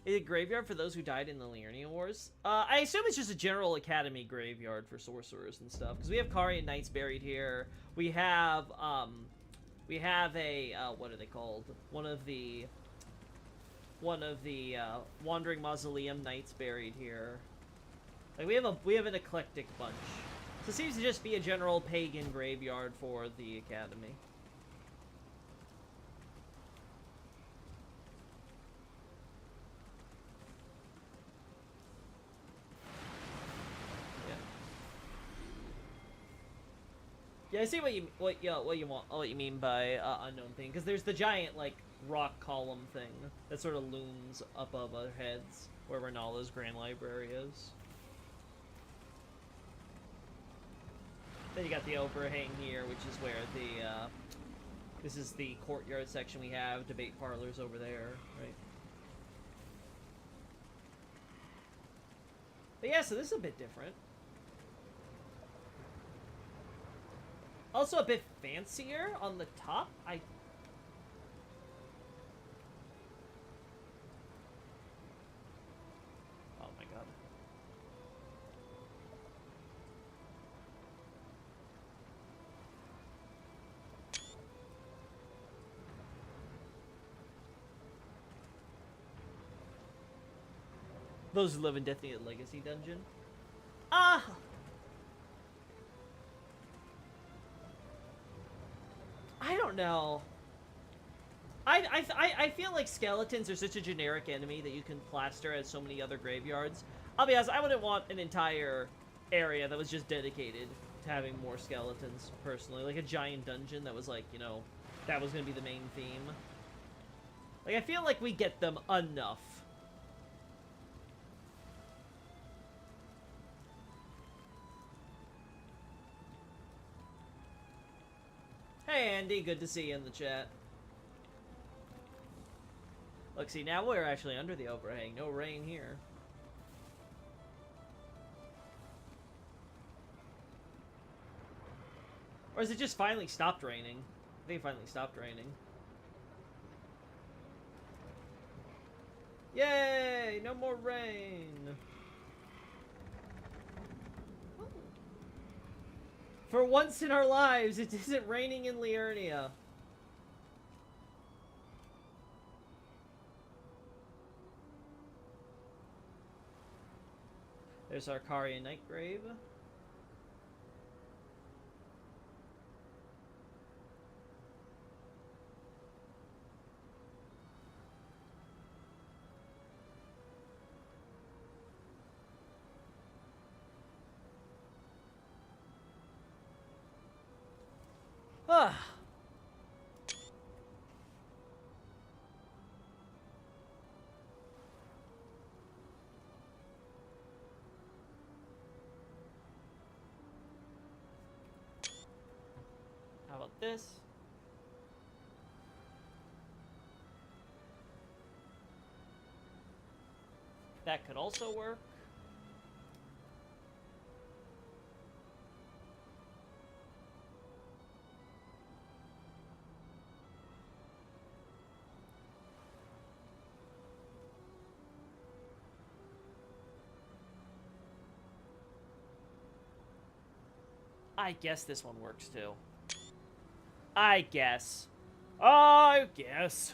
Is it graveyard for those who died in the Liurnia Wars? I assume it's just a general academy graveyard for sorcerers and stuff. Because we have Carian Knights buried here. We have a, what are they called? One of the Wandering Mausoleum Knights buried here. Like, we have an eclectic bunch. So it seems to just be a general pagan graveyard for the academy. Yeah, I see what you mean by unknown thing, because there's the giant like rock column thing that sort of looms above our heads, where Renala's Grand Library is. Then you got the overhang here, which is where the this is the courtyard section we have. Debate parlors over there, right? But yeah, so this is a bit different. Also a bit fancier on the top. Oh my god. Those who live in Destiny Legacy Dungeon. Ah! I don't know. I feel like skeletons are such a generic enemy that you can plaster as so many other graveyards. I'll be honest, I wouldn't want an entire area that was just dedicated to having more skeletons, personally. Like a giant dungeon that was like, you know, that was going to be the main theme. Like, I feel like we get them enough. Hey Andy, good to see you in the chat. Look, see, now we're actually under the overhang. No rain here. Or is it just finally stopped raining? I think it finally stopped raining. Yay! No more rain! For once in our lives, it isn't raining in Liurnia. There's our Carian Nightgrave. Ah. How about this? That could also work. I guess this one works too. I guess. I guess.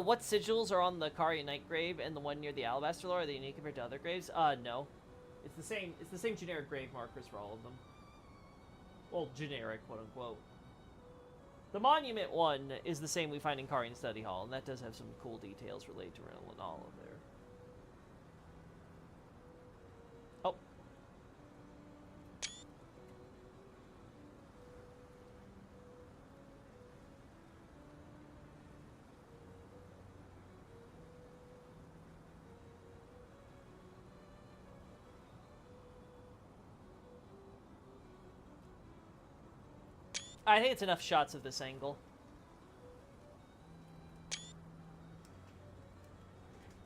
What sigils are on the Carian Nightgrave and the one near the Alabaster Lore? Are they unique compared to other graves? No. It's the same generic grave markers for all of them. Well, generic, quote unquote. The monument one is the same we find in Carian Study Hall, and that does have some cool details related to Renala there. Oh, I think it's enough shots of this angle.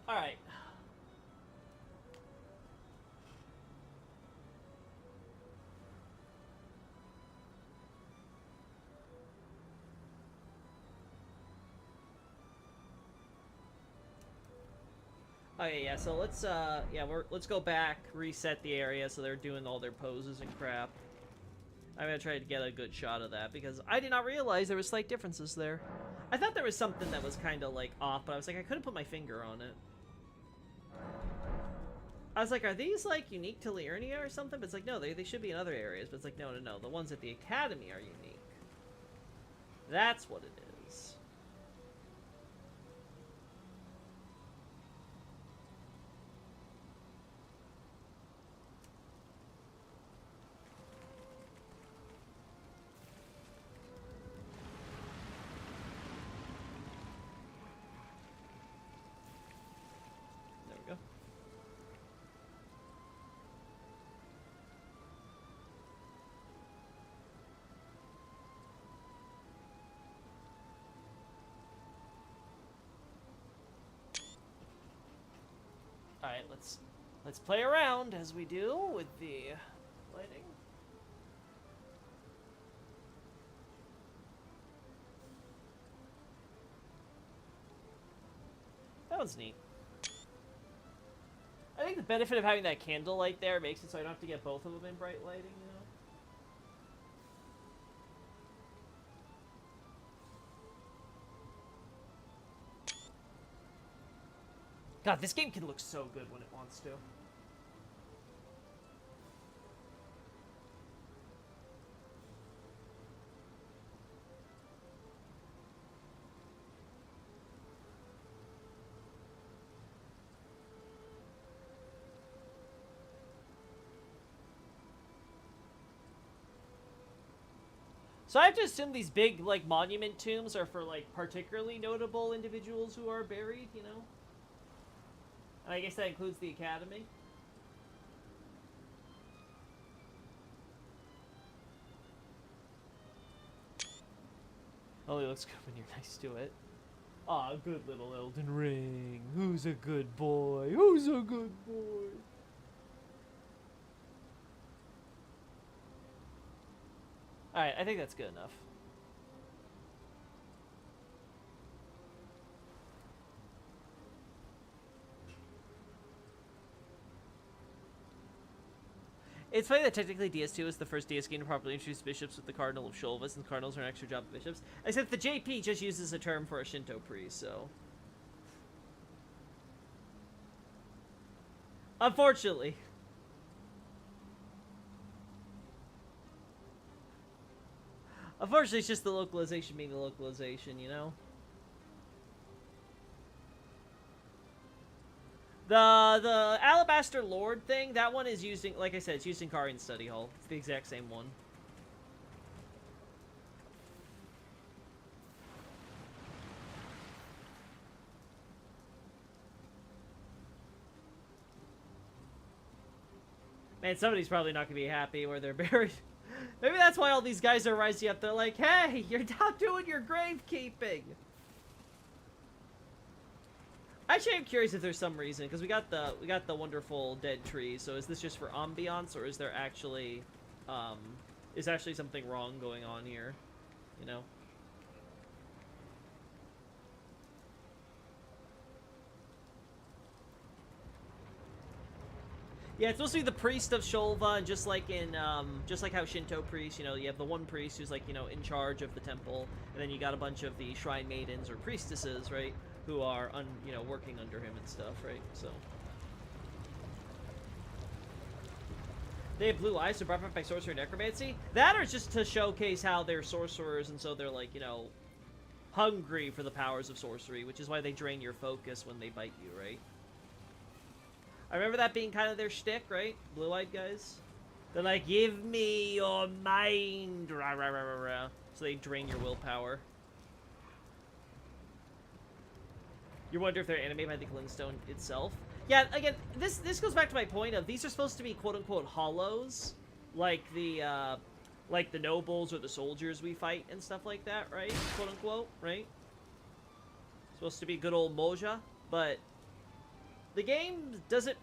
Alright. Okay, yeah, so let's let's go back, reset the area so they're doing all their poses and crap. I'm gonna try to get a good shot of that because I did not realize there were slight differences there. I thought there was something that was kind of like off, but I was like, I couldn't put my finger on it. I was like, are these like unique to Liurnia or something? But it's like, no, they should be in other areas. But it's like, no, the ones at the Academy are unique. That's what it is. There we go. All right, let's play around as we do with the lighting. That was neat. I think the benefit of having that candlelight there makes it so I don't have to get both of them in bright lighting, you know? God, this game can look so good when it wants to. So I have to assume these big, like, monument tombs are for, like, particularly notable individuals who are buried, you know? And I guess that includes the Academy. Only looks good when you're nice to it. Aw, good little Elden Ring. Who's a good boy? Who's a good boy? Alright, I think that's good enough. It's funny that technically DS2 is the first DS game to properly introduce bishops with the Cardinal of Shulva, since Cardinals are an extra job of bishops. Except the JP just uses a term for a Shinto priest, so... Unfortunately. Unfortunately, it's just the localization being the localization, you know? The Alabaster Lord thing, that one is using, like I said, it's using Karian Study Hall. It's the exact same one. Man, somebody's probably not going to be happy where they're buried. Maybe that's why all these guys are rising up. They're like, hey, you're not doing your gravekeeping. Actually, I'm curious if there's some reason, because we got the wonderful dead tree. So is this just for ambiance, or is there actually, is actually something wrong going on here? You know? Yeah, it's supposed to be the priest of Shulva, and just like in, just like how Shinto priests, you know, you have the one priest who's like, you know, in charge of the temple, and then you got a bunch of the shrine maidens or priestesses, right, who are, you know, working under him and stuff, right? So they have blue eyes, so brought back by sorcery and necromancy. That or just to showcase how they're sorcerers, and so they're like, you know, hungry for the powers of sorcery, which is why they drain your focus when they bite you, right? I remember that being kind of their shtick, right? Blue-eyed guys. They're like, give me your mind, rah, rah, rah, rah, rah. So they drain your willpower. You wonder if they're animated by the Glintstone itself. Yeah, again, this goes back to my point of these are supposed to be quote-unquote hollows, like the like the nobles or the soldiers we fight and stuff like that, right? Quote unquote, right? Supposed to be good old Moja, but the game doesn't.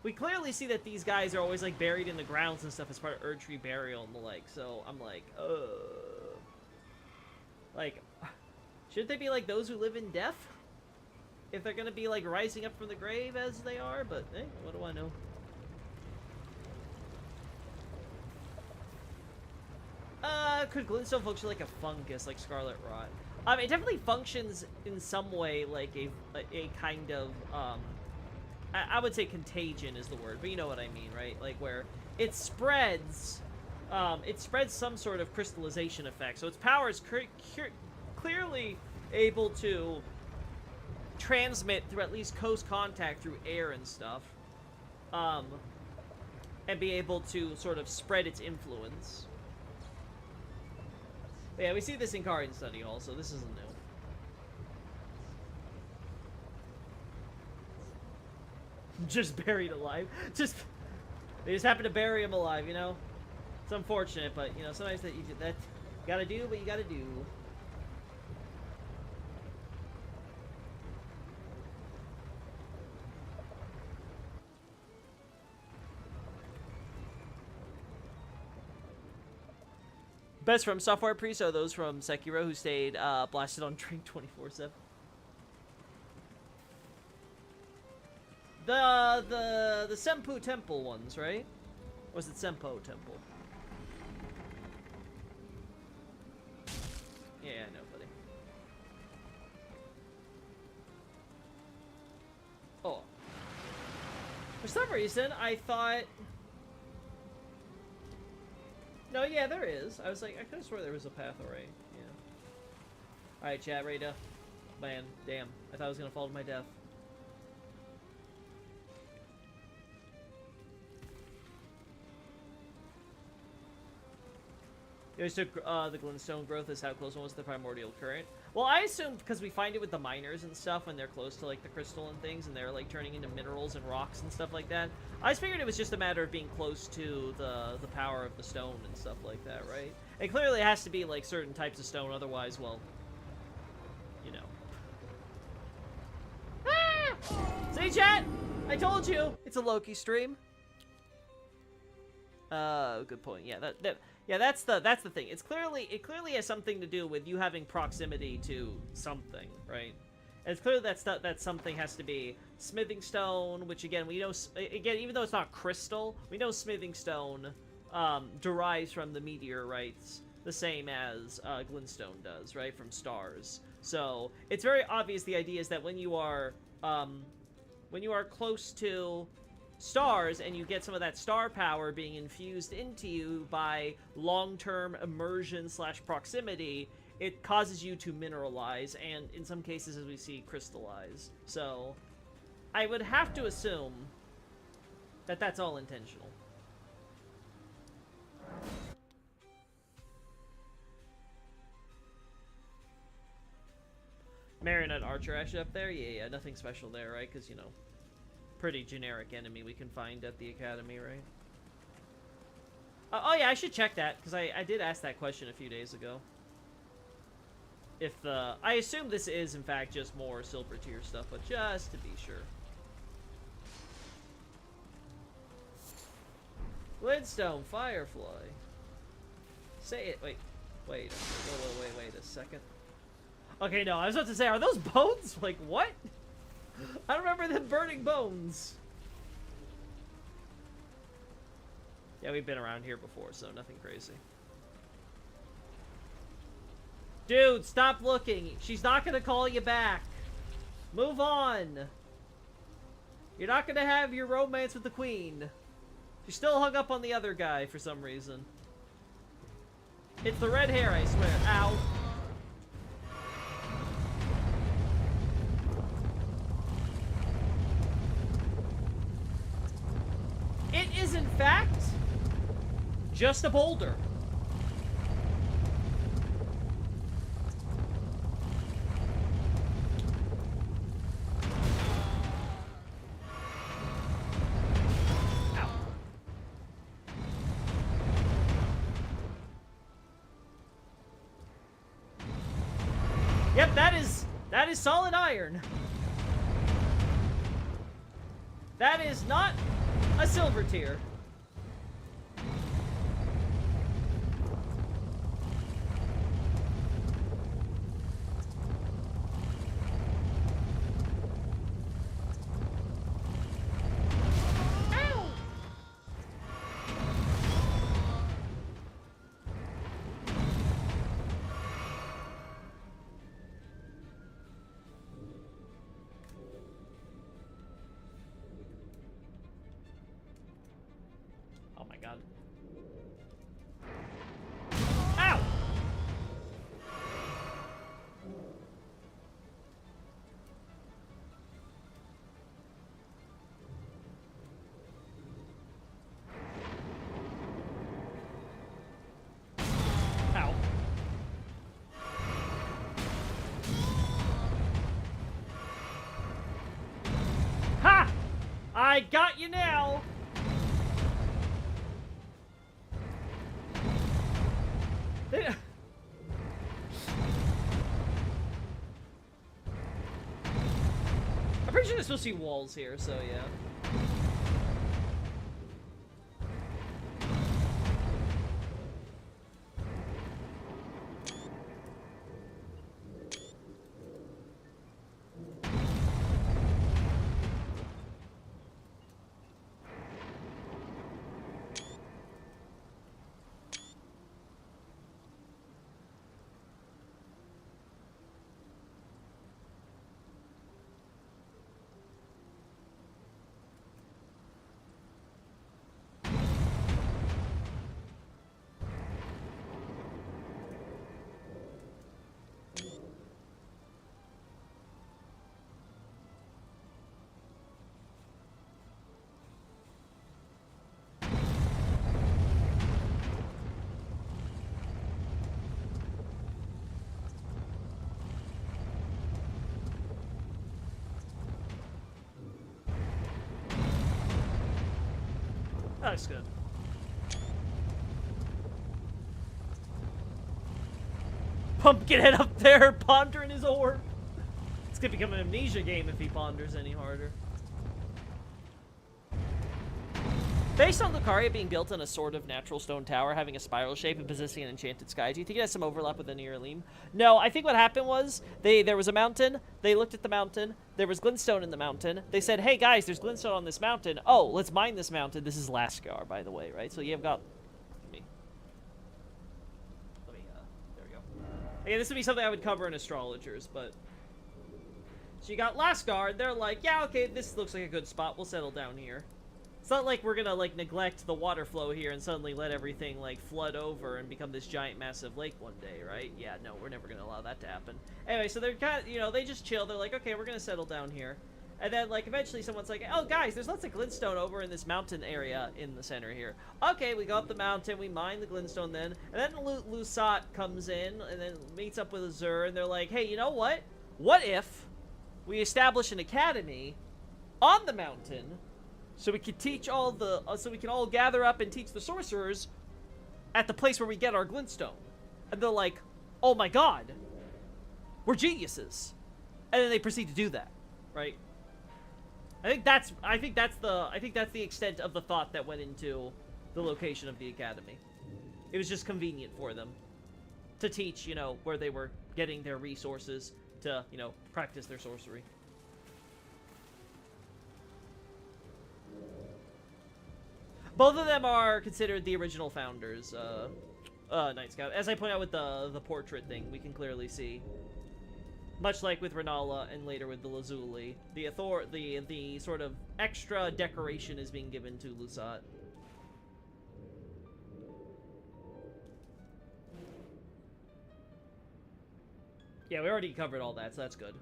We clearly see that these guys are always like buried in the grounds and stuff as part of Erdtree burial and the like. So I'm like, like, shouldn't they be like those who live in death? If they're gonna be like rising up from the grave as they are, but hey, what do I know? Could Glintstone function like a fungus, like Scarlet Rot? It definitely functions in some way like a kind of, I would say contagion is the word, but you know what I mean, right? Like where it spreads some sort of crystallization effect. So its power is clearly able to transmit through at least close contact through air and stuff, and be able to sort of spread its influence. But yeah, we see this in Card Study Hall, so this isn't new. Just buried alive. They just happen to bury him alive, you know? It's unfortunate, but, you know, sometimes that you gotta do what you gotta do. Best from Software Priest are those from Sekiro who stayed blasted on drink 24/7. The Senpu Temple ones, right? Or was it Senpo Temple? Yeah, I know, buddy. Oh. For some reason, I thought... No, yeah, there is. I was like, I could have sworn there was a path already. Yeah. Alright, chat, ready to... Man, damn. I thought I was gonna fall to my death. You always took the glintstone growth as how close one was to the primordial current. Well, I assumed because we find it with the miners and stuff when they're close to like the crystal and things, and they're like turning into minerals and rocks and stuff like that. I just figured it was just a matter of being close to the power of the stone and stuff like that, right? And clearly it has to be like certain types of stone, otherwise, well, you know. Ah! See, chat? I told you it's a Loki stream. Good point. Yeah, yeah, that's the thing. It clearly has something to do with you having proximity to something, right? And it's clear that something has to be smithing stone, which again we know even though it's not crystal, we know smithing stone derives from the meteorites the same as glintstone does, right? From stars. So it's very obvious. The idea is that when you are close to stars and you get some of that star power being infused into you by long-term immersion / proximity, it causes you to mineralize and in some cases, as we see, crystallize. So I would have to assume that that's all intentional. Marionette Archer actually up there? Yeah, nothing special there, right? Because, you know, pretty generic enemy we can find at the academy, right? Oh yeah, I should check that, because I did ask that question a few days ago. If I assume this is, in fact, just more silver tier stuff, but just to be sure. Glintstone, Firefly. Say it, wait a second. Okay, no, I was about to say, are those bones? Like, what? I don't remember them burning bones. Yeah, we've been around here before, so nothing crazy. Dude, stop looking. She's not gonna call you back. Move on. You're not gonna have your romance with the queen. She's still hung up on the other guy for some reason. It's the red hair, I swear. Ow. It is, in fact, just a boulder. That is solid iron. That is not a silver tier. Oh my god. Ow! Ow. Ha! I got you now! I'm pretty sure there's supposed to be walls here, so yeah. That looks good. Pumpkinhead up there pondering his orb. It's gonna become an Amnesia game if he ponders any harder. Based on Lucaria being built in a sort of natural stone tower, having a spiral shape and possessing an enchanted sky, do you think it has some overlap with Anir Elim? No, I think what happened was, there was a mountain, they looked at the mountain, there was glintstone in the mountain, they said, hey guys, there's glintstone on this mountain, oh, let's mine this mountain. This is Lascar, by the way, right? So you've got... there we go. Again, this would be something I would cover in Astrologers, but... So you got Lascar, they're like, yeah, okay, this looks like a good spot, we'll settle down here. It's not like we're gonna, like, neglect the water flow here and suddenly let everything, like, flood over and become this giant, massive lake one day, right? Yeah, no, we're never gonna allow that to happen. Anyway, so they're kind of, you know, they just chill. They're like, okay, we're gonna settle down here. And then, like, eventually someone's like, oh, guys, there's lots of glintstone over in this mountain area in the center here. Okay, we go up the mountain, we mine the glintstone then, and then Lusat comes in and then meets up with Azure, and they're like, hey, you know what? What if we establish an academy on the mountain so we can teach all the, so we can all gather up and teach the sorcerers at the place where we get our glintstone. And they're like, oh my god, we're geniuses. And then they proceed to do that, right? I think that's the extent of the thought that went into the location of the academy. It was just convenient for them to teach, you know, where they were getting their resources to, you know, practice their sorcery. Both of them are considered the original founders, Night Scout. As I point out with the portrait thing, we can clearly see, much like with Renala and later with the Lazuli, the sort of extra decoration is being given to Lusat. Yeah, we already covered all that, so that's good.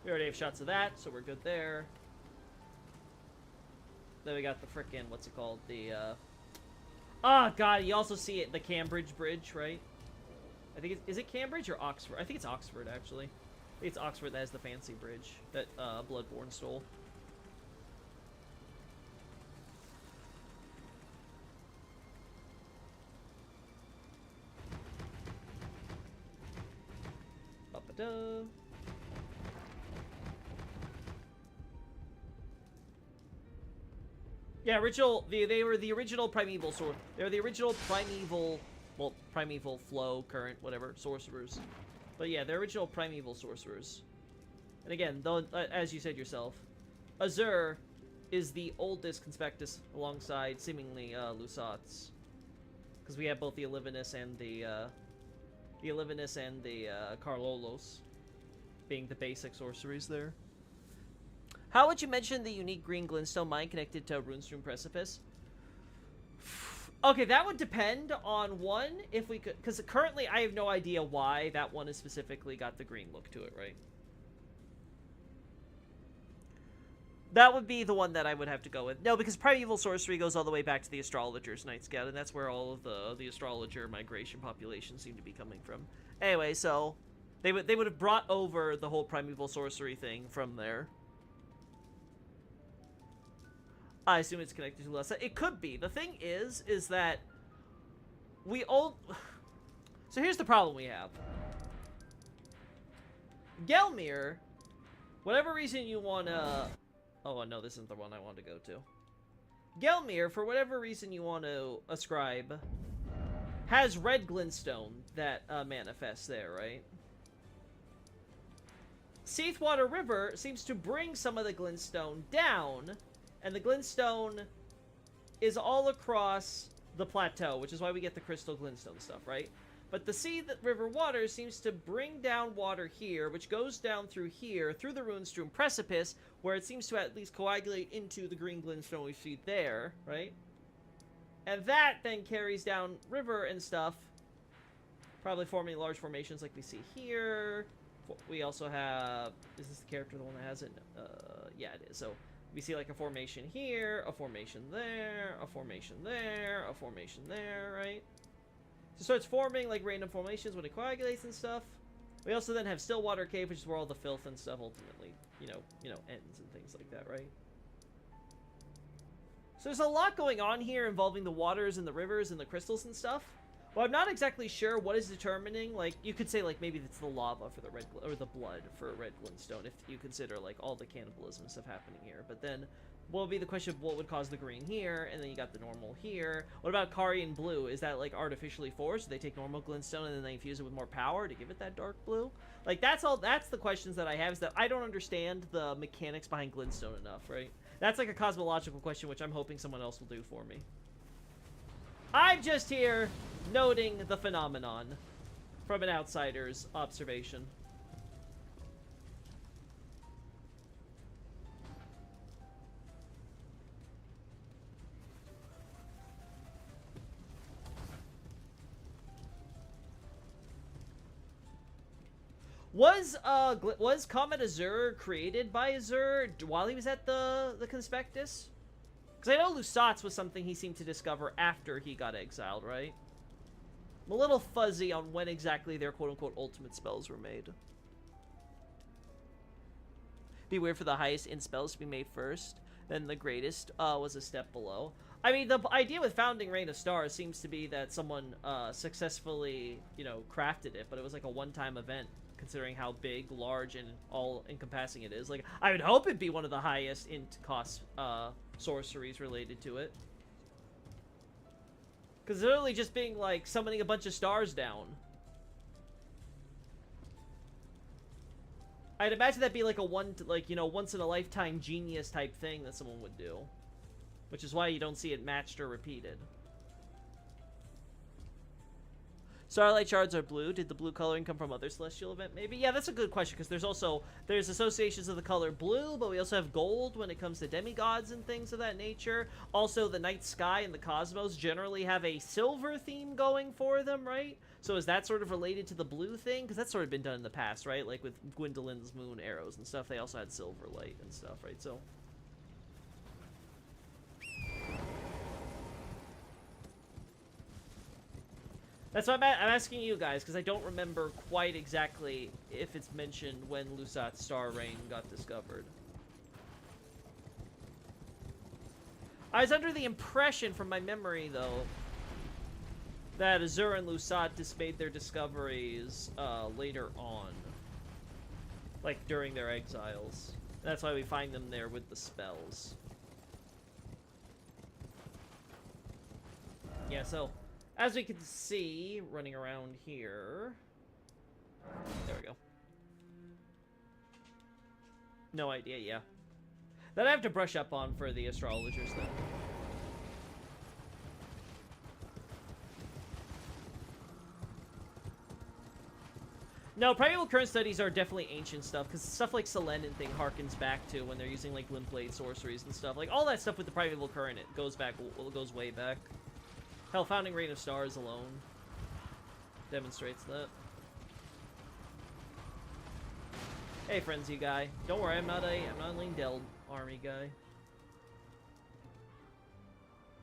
We already have shots of that, so we're good there. Then we got the frickin', what's it called? The, oh, God, you also see it, the Cambridge Bridge, right? I think it's, is it Cambridge or Oxford? I think it's Oxford, actually. I think it's Oxford that has the fancy bridge that, Bloodborne stole. Yeah, they were the original primeval sword. They were the original primeval, well, primeval flow, current, whatever, sorcerers. But yeah, they're original primeval sorcerers. And again, though, as you said yourself, Azure is the oldest Conspectus alongside, seemingly, Lusat's. Because we have both the Elivinus and the Carlolos being the basic sorceries there. How would you mention the unique green glintstone mine connected to Runestream Precipice? Okay, that would depend on one, if we could, because currently I have no idea why that one has specifically got the green look to it, right? That would be the one that I would have to go with. No, because Primeval Sorcery goes all the way back to the Astrologer's Night Scout, and that's where all of the Astrologer migration population seem to be coming from. Anyway, so they would have brought over the whole Primeval Sorcery thing from there. I assume it's connected to Lessa. It could be. The thing is that we all... So here's the problem we have. Gelmir, whatever reason you want to... Oh, no, this isn't the one I want to go to. Gelmir, for whatever reason you want to ascribe, has red glintstone that manifests there, right? Seathwater River seems to bring some of the glintstone down, and the glintstone is all across the plateau, which is why we get the crystal glintstone stuff, right? But the Sea River water seems to bring down water here, which goes down through here, through the Runestream Precipice, where it seems to at least coagulate into the green glintstone we see there, right? And that then carries down river and stuff, probably forming large formations like we see here. We also have... Is this the character the one that has it? Yeah, it is. So we see like a formation here, a formation there, a formation there, a formation there, right? So it starts forming like random formations when it coagulates and stuff. We also then have Stillwater Cave, which is where all the filth and stuff ultimately, you know, ends and things like that, right? So there's a lot going on here involving the waters and the rivers and the crystals and stuff. Well, I'm not exactly sure what is determining, like, you could say, like, maybe it's the lava for the red, or the blood for red glintstone, if you consider, like, all the cannibalism stuff happening here. But then, what would be the question of what would cause the green here, and then you got the normal here. What about Carian blue? Is that, like, artificially forced? Do they take normal glintstone and then they infuse it with more power to give it that dark blue? Like, that's the questions that I have, is that I don't understand the mechanics behind glintstone enough, right? That's, like, a cosmological question, which I'm hoping someone else will do for me. I'm just here noting the phenomenon from an outsider's observation. Was Comet Azure created by Azure while he was at the Conspectus? Because I know Lusat's was something he seemed to discover after he got exiled, right? I'm a little fuzzy on when exactly their quote-unquote ultimate spells were made. Be weird for the highest in spells to be made first, then the greatest was a step below. I mean, the idea with Founding Rain of Stars seems to be that someone successfully, you know, crafted it, but it was like a one-time event, considering how big, large, and all-encompassing it is. Like, I would hope it'd be one of the highest int-cost sorceries related to it. Because literally just being, like, summoning a bunch of stars down. I'd imagine that'd be like a once-in-a-lifetime genius type thing that someone would do. Which is why you don't see it matched or repeated. Starlight shards are blue. Did the blue coloring come from other celestial event? Maybe? Yeah, that's a good question, because there's associations of the color blue, but we also have gold when it comes to demigods and things of that nature. Also, the night sky and the cosmos generally have a silver theme going for them, right? So is that sort of related to the blue thing? Because that's sort of been done in the past, right? Like with Gwendolyn's moon arrows and stuff, they also had silver light and stuff, right? So... That's why I'm asking you guys, because I don't remember quite exactly if it's mentioned when Lusat's Star Rain got discovered. I was under the impression from my memory, though, that Azure and Lusat made their discoveries later on. like during their exiles. That's why we find them there with the spells. Yeah, so as we can see, running around here. There we go. No idea, yeah. That I have to brush up on for the astrologers, though. No, primeval current studies are definitely ancient stuff, because stuff like Selene and thing harkens back to when they're using like Glint Blade sorceries and stuff. Like all that stuff with the primeval current, it goes back, goes way back. Hell, Founding Reign of Stars alone demonstrates that. Hey, Frenzy guy. Don't worry, I'm not a Lingdell army guy.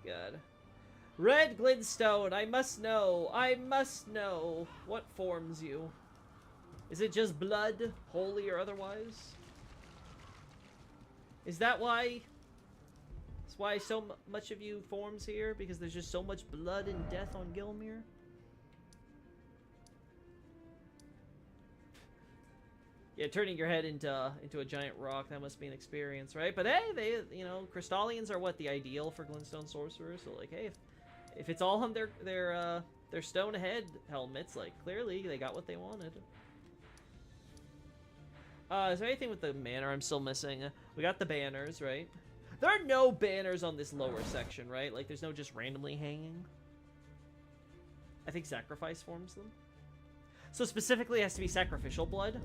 God. Red Glintstone, I must know. I must know. What forms you? Is it just blood, holy or otherwise? Is that why? That's why so much of you forms here? Because there's just so much blood and death on Gilmere? Yeah, turning your head into a giant rock, that must be an experience, right? But hey, they, you know, Crystallians are what, the ideal for Glintstone sorcerers. So like, hey, if it's all on their stone head helmets, like clearly they got what they wanted. Is there anything with the manor I'm still missing? We got the banners, right? There are no banners on this lower section, right? Like there's no just randomly hanging. I think sacrifice forms them. So specifically it has to be sacrificial blood.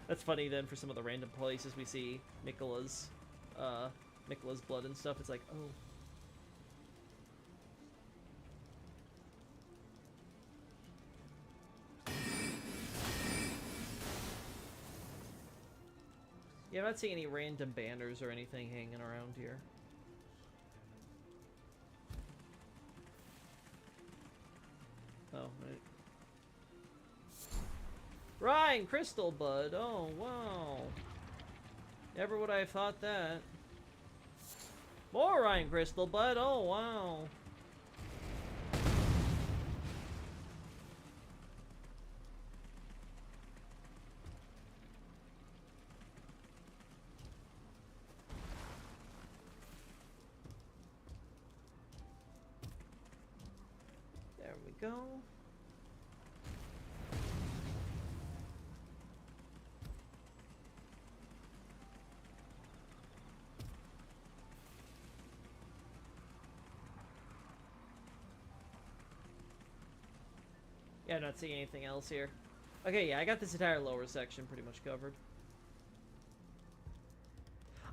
That's funny then for some of the random places we see Miquella's blood and stuff. It's like, oh. Yeah, I'm not seeing any random banners or anything hanging around here. Oh, right. Rhyme Crystal Bud. Oh, wow. Never would I have thought that. More Rhyme Crystal Bud. Oh, wow. There we go. Yeah, I'm not seeing anything else here. Okay, yeah, I got this entire lower section pretty much covered.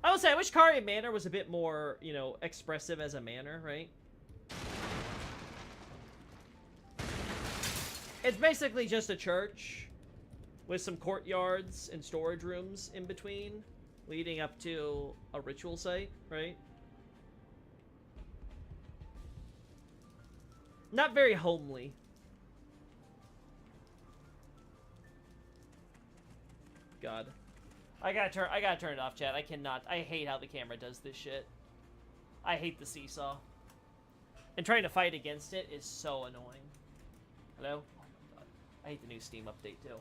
I will say, I wish Caria Manor was a bit more, you know, expressive as a manor, right? It's basically just a church with some courtyards and storage rooms in between, leading up to a ritual site, right? Not very homely. God. I gotta turn it off, chat. I cannot. I hate how the camera does this shit. I hate the seesaw. And trying to fight against it is so annoying. Hello? Oh my god. I hate the new Steam update too.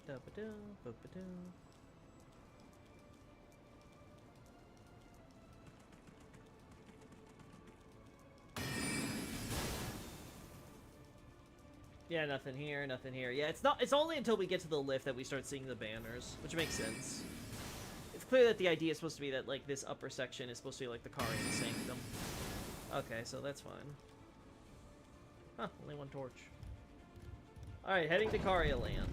Da-ba-da, ba-ba-da. Yeah, nothing here, nothing here. Yeah, it's only until we get to the lift that we start seeing the banners, which makes sense. It's clear that the idea is supposed to be that, like, this upper section is supposed to be like the Carian Sanctum. Okay, so that's fine. Huh, only one torch. Alright, heading to Caria Land.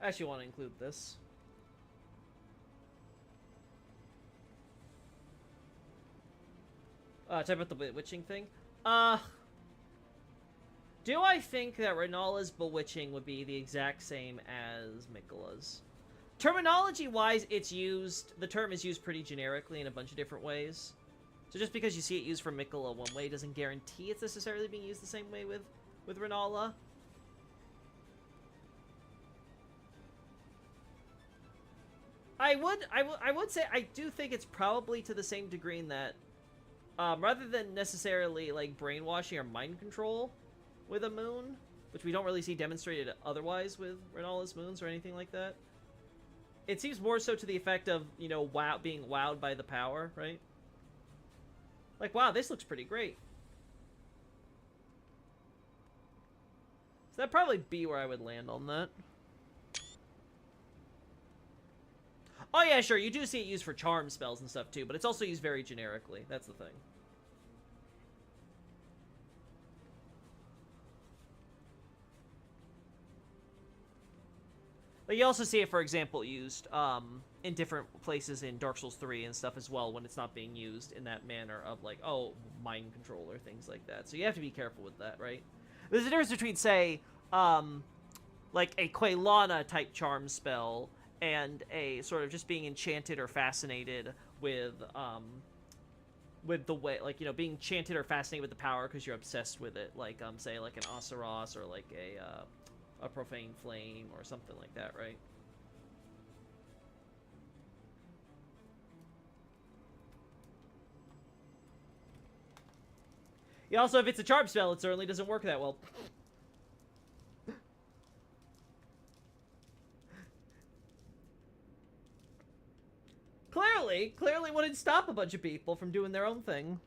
I actually want to include this. Talk about the bewitching thing. Do I think that Renala's bewitching would be the exact same as Miquella's? Terminology-wise, the term is used pretty generically in a bunch of different ways. So just because you see it used for Miquella one way doesn't guarantee it's necessarily being used the same way with Renala. I would say I do think it's probably to the same degree in that, rather than necessarily like brainwashing or mind control with a moon, which we don't really see demonstrated otherwise with Renala's moons or anything like that, it seems more so to the effect of, you know, being wowed by the power, right? Like, wow, this looks pretty great. So that'd probably be where I would land on that. Oh yeah, sure, you do see it used for charm spells and stuff too, but it's also used very generically. That's the thing. But you also see it, for example, used in different places in Dark Souls 3 and stuff as well when it's not being used in that manner of like, oh, mind control or things like that. So you have to be careful with that, right? There's a difference between, say, like a Quelana type charm spell and a sort of just being enchanted or fascinated with the way, like, you know, being enchanted or fascinated with the power because you're obsessed with it, like, say, like an Asaros or like a Profane Flame or something like that, right? Yeah, also, if it's a charm spell, it certainly doesn't work that well. Clearly wouldn't stop a bunch of people from doing their own thing.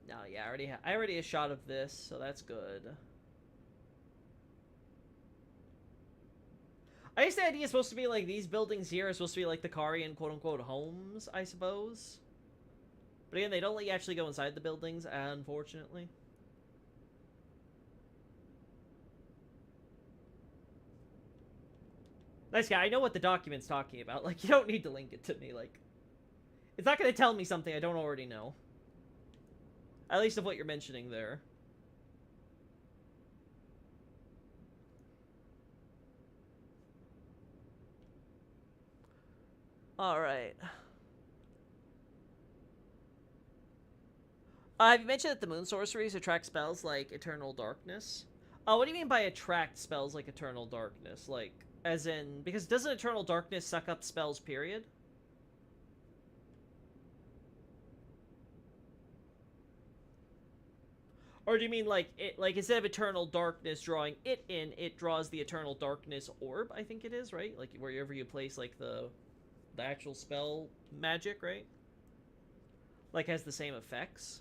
No, yeah, I already a shot of this, so that's good. I guess the idea is supposed to be like these buildings here are supposed to be like the Carian quote-unquote homes, I suppose. But again, they don't let you actually go inside the buildings, unfortunately. Nice guy, I know what the document's talking about. Like, you don't need to link it to me, like... It's not going to tell me something I don't already know. At least of what you're mentioning there. Alright. Have you mentioned that the moon sorceries attract spells like Eternal Darkness? What do you mean by attract spells like Eternal Darkness? Like, as in... Because doesn't Eternal Darkness suck up spells, period? Or do you mean like it, like instead of Eternal Darkness drawing it in, it draws the Eternal Darkness orb, I think it is, right? Like wherever you place like the actual spell magic, right? Like has the same effects.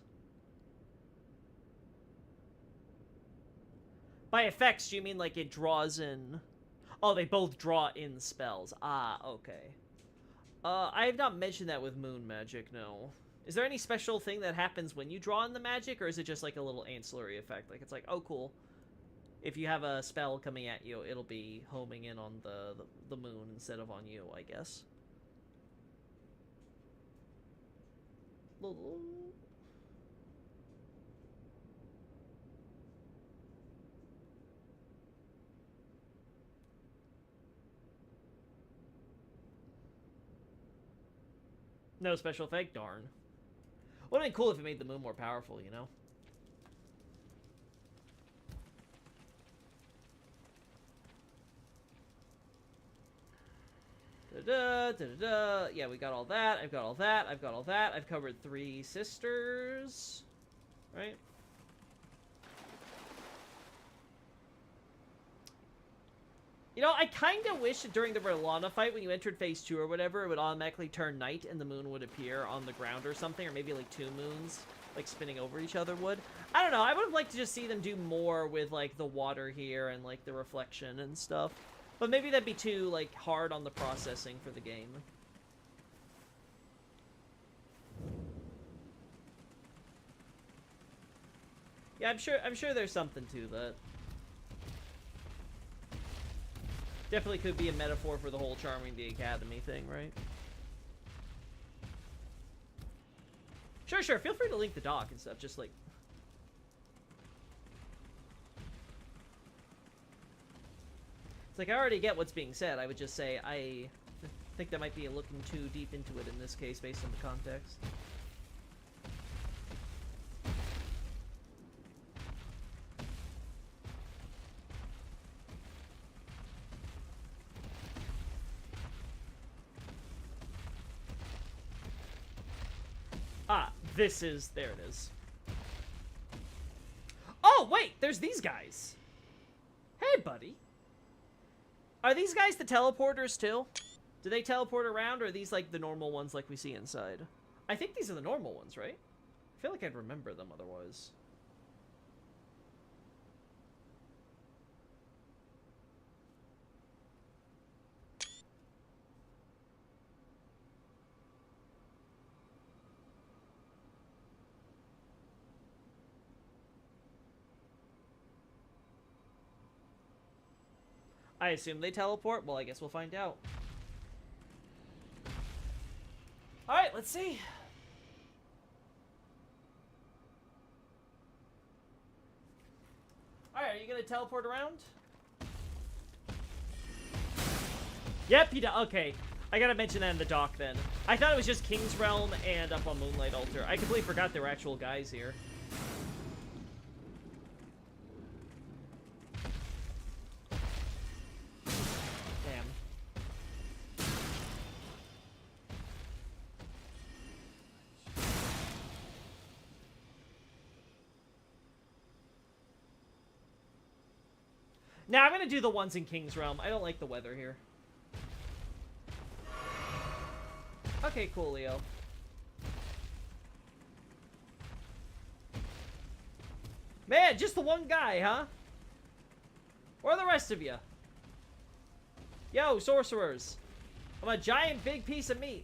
By effects, do you mean like it draws in... Oh, they both draw in spells. Ah, okay. I have not mentioned that with moon magic, no. Is there any special thing that happens when you draw in the magic, or is it just like a little ancillary effect? Like, it's like, oh, cool. If you have a spell coming at you, it'll be homing in on the moon instead of on you, I guess. No special effect? Darn. Would have been cool if it made the moon more powerful, you know? Da-da-da, yeah, we got all that. I've got all that. I've got all that. I've covered 3 sisters. Right? You know, I kind of wish during the Verlana fight, when you entered phase 2 or whatever, it would automatically turn night and the moon would appear on the ground or something, or maybe like 2 moons, like spinning over each other would. I don't know, I would have liked to just see them do more with like the water here and like the reflection and stuff. But maybe that'd be too, like, hard on the processing for the game. Yeah, I'm sure there's something to that. Definitely could be a metaphor for the whole charming the academy thing, right? Sure, sure. Feel free to link the doc and stuff. Just like... It's like, I already get what's being said. I would just say, I think that might be looking too deep into it in this case, based on the context. Ah, this is... There it is. Oh, wait! There's these guys! Hey, buddy. Are these guys the teleporters, too? Do they teleport around, or are these, like, the normal ones like we see inside? I think these are the normal ones, right? I feel like I'd remember them otherwise. I assume they teleport? Well, I guess we'll find out. Alright, let's see. Alright, are you gonna teleport around? Yep, he does. Okay. I gotta mention that in the doc then. I thought it was just King's Realm and up on Moonlight Altar. I completely forgot there were actual guys here. Now, I'm gonna do the ones in King's Realm. I don't like the weather here. Okay, cool, Leo. Man, just the one guy, huh? Where are the rest of you? Yo, sorcerers. I'm a giant big piece of meat.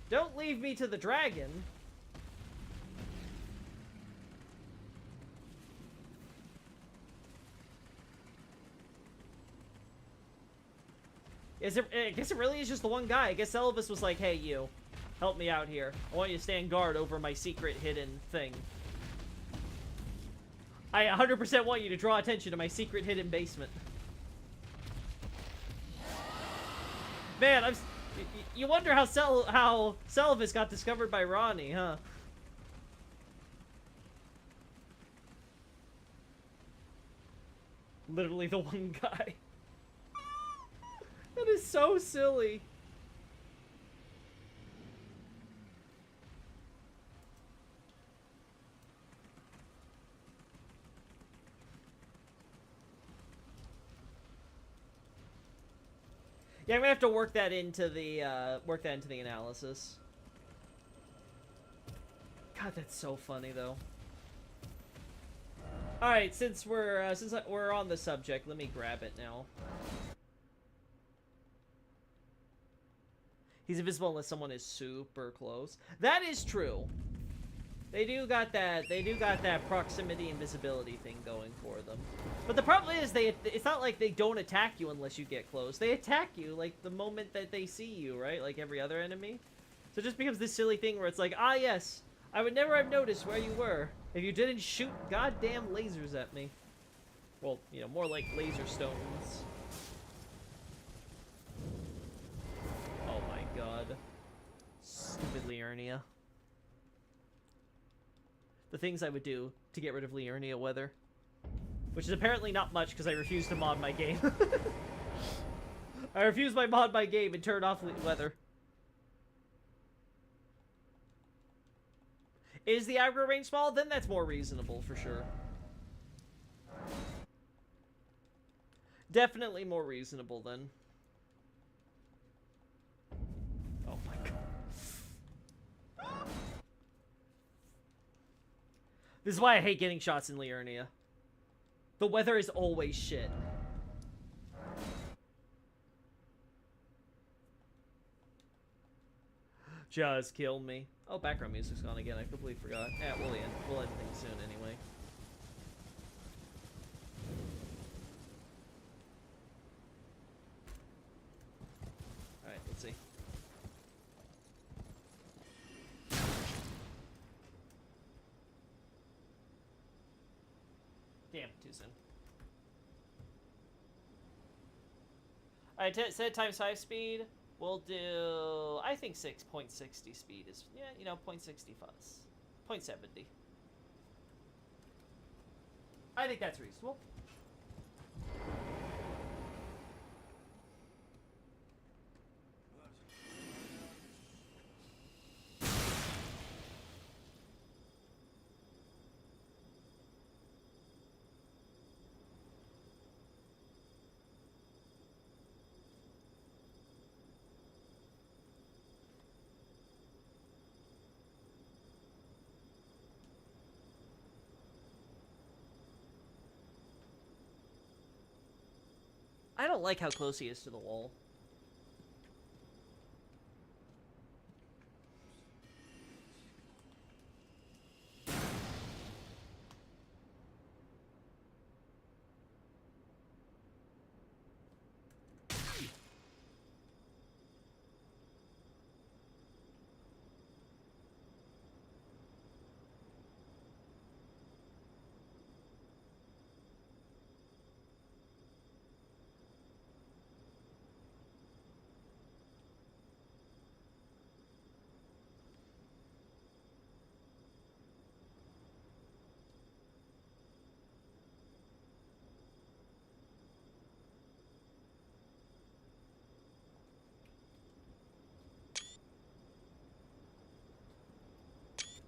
Don't leave me to the dragon. I guess it really is just the one guy. I guess Elvis was like, hey, you. Help me out here. I want you to stand guard over my secret hidden thing. I 100% want you to draw attention to my secret hidden basement. Man, you wonder how Selvis got discovered by Ronnie, huh? Literally the one guy. That is so silly. Yeah, I'm gonna have to work that into the analysis. God, that's so funny though. All right, since we're on the subject, let me grab it now. He's invisible unless someone is super close. That is true. They do got that proximity invisibility thing going for them. But the problem is it's not like they don't attack you unless you get close. They attack you like the moment that they see you, right? Like every other enemy. So it just becomes this silly thing where it's like, ah yes, I would never have noticed where you were if you didn't shoot goddamn lasers at me. Well, you know, more like laser stones. Oh my god. Stupid Liurnia. The things I would do to get rid of Liurnia weather. Which is apparently not much because I refuse to mod my game. I refuse my mod my game and turn off weather. Is the aggro range small? Then that's more reasonable for sure. Definitely more reasonable then. Oh my god. This is why I hate getting shots in Liurnia. The weather is always shit. Just killed me. Oh, background music's gone again. I completely forgot. Yeah, we'll end things soon anyway. Alright, let's see. Damn, too soon. Alright, set times 5 speed. We'll do, I think 6.60 speed is, yeah, you know, 0.60 fuzz. 0.70. I think that's reasonable. I don't like how close he is to the wall.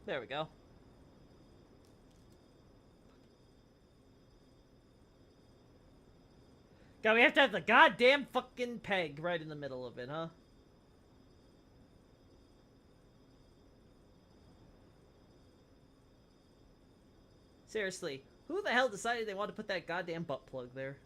There we go. God, we have to have the goddamn fucking peg right in the middle of it, huh? Seriously, who the hell decided they wanted to put that goddamn butt plug there?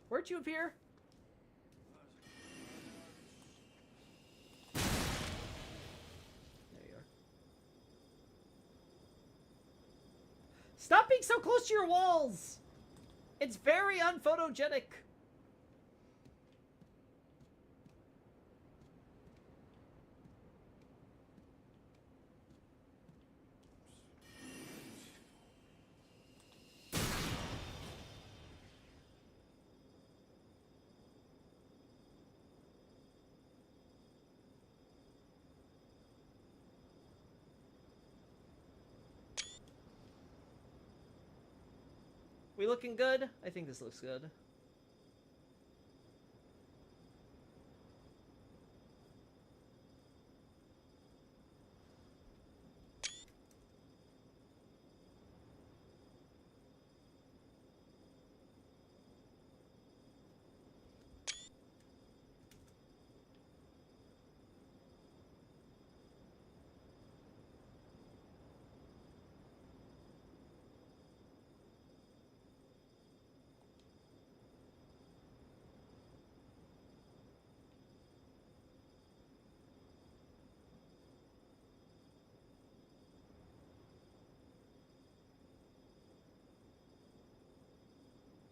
Where'd you appear? There you are. Stop being so close to your walls! It's very unphotogenic. We looking good? I think this looks good.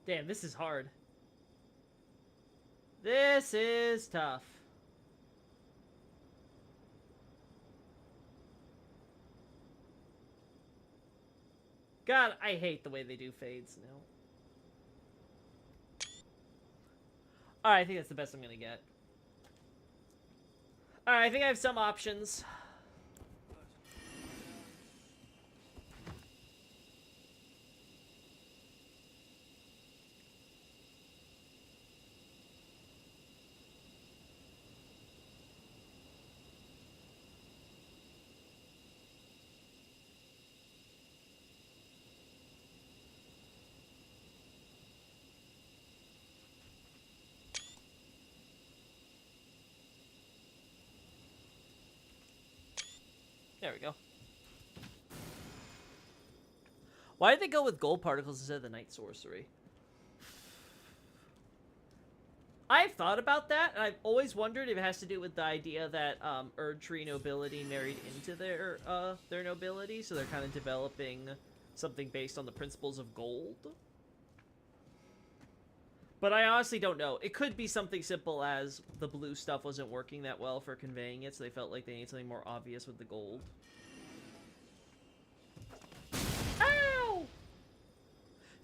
Damn, this is hard. This is tough. God, I hate the way they do fades now. Alright, I think that's the best I'm gonna get. Alright, I think I have some options. There we go. Why did they go with gold particles instead of the night sorcery? I've thought about that, and I've always wondered if it has to do with the idea that Erdtree nobility married into their nobility, so they're kind of developing something based on the principles of gold. But I honestly don't know. It could be something simple as the blue stuff wasn't working that well for conveying it, so they felt like they needed something more obvious with the gold. Ow!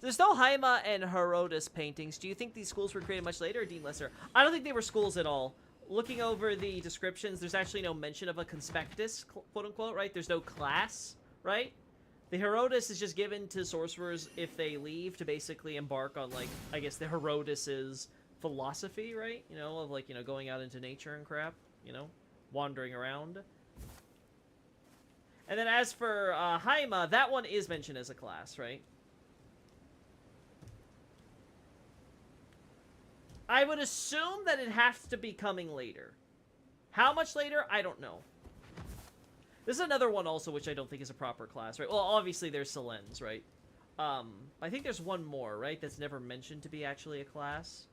There's no Haima and Herodotus paintings. Do you think these schools were created much later or deemed lesser? I don't think they were schools at all. Looking over the descriptions, there's actually no mention of a conspectus, quote-unquote, right? There's no class, right? The Herodotus is just given to sorcerers if they leave to basically embark on, like, I guess the Herodotus's philosophy, right? You know, of, like, you know, going out into nature and crap, you know, wandering around. And then as for Haima, that one is mentioned as a class, right? I would assume that it has to be coming later. How much later? I don't know. This is another one also which I don't think is a proper class, right? Well, obviously there's Selens, right? I think there's one more, right? That's never mentioned to be actually a class.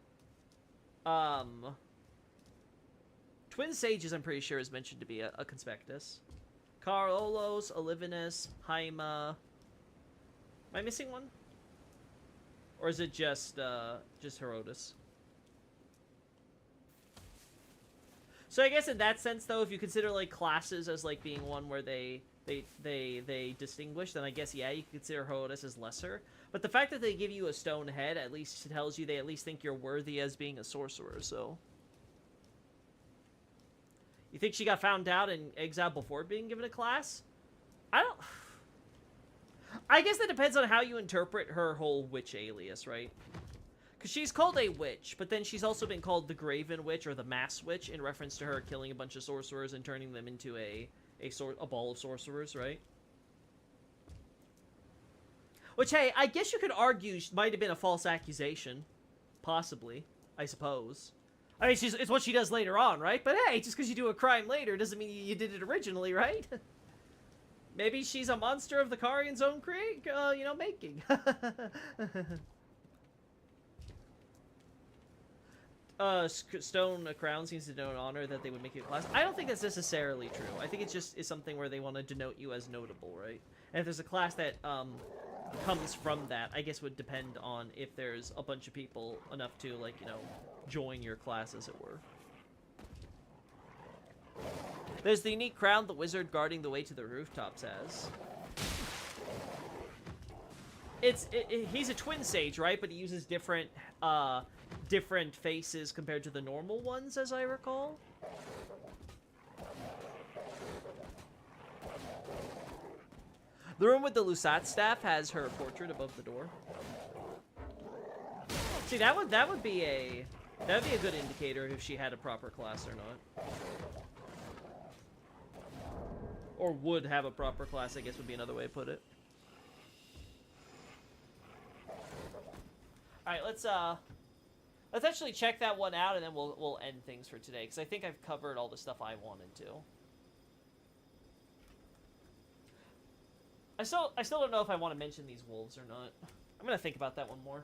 Twin Sages, I'm pretty sure, is mentioned to be a conspectus. Carolus, Olivinus, Haima. Am I missing one? Or is it just Herodotus? So I guess in that sense, though, if you consider, like, classes as, like, being one where they distinguish, then I guess, yeah, you can consider Herodotus as lesser. But the fact that they give you a stone head at least tells you they at least think you're worthy as being a sorcerer, so... You think she got found out and exiled before being given a class? I don't... I guess that depends on how you interpret her whole witch alias, right? Because she's called a witch, but then she's also been called the Graven Witch or the Mass Witch in reference to her killing a bunch of sorcerers and turning them into a ball of sorcerers, right? Which, hey, I guess you could argue might have been a false accusation. Possibly, I suppose. I mean, it's what she does later on, right? But hey, just because you do a crime later doesn't mean you did it originally, right? Maybe she's a monster of the Karian's own making. Stone Crown seems to denote honor that they would make you a class. I don't think that's necessarily true. I think it just is something where they want to denote you as notable, right? And if there's a class that comes from that, I guess would depend on if there's a bunch of people enough to, like, you know, join your class, as it were. There's the unique crown the wizard guarding the way to the rooftops has. He's a twin sage, right? But he uses different faces compared to the normal ones, as I recall. The room with the Lusat staff has her portrait above the door. See, that would be a good indicator if she had a proper class or not. Or would have a proper class, I guess would be another way to put it. Alright, let's actually check that one out, and then we'll end things for today, because I think I've covered all the stuff I wanted to. I still don't know if I want to mention these wolves or not. I'm gonna think about that one more.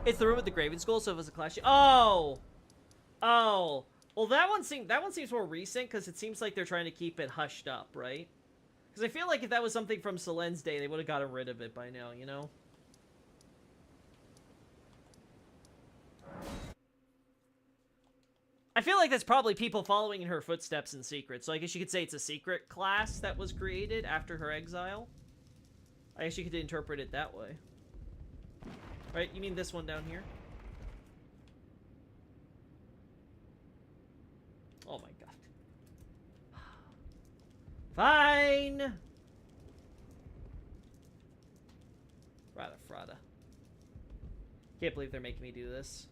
It's the room with the Graven Skull, so if it's a clash. Oh! Well, that one seems more recent, because it seems like they're trying to keep it hushed up, right? Because I feel like if that was something from Selen's day, they would have gotten rid of it by now, you know? I feel like that's probably people following in her footsteps in secret. So I guess you could say it's a secret class that was created after her exile. I guess you could interpret it that way. Right? You mean this one down here? Oh my god. Fine! Frada. Can't believe they're making me do this.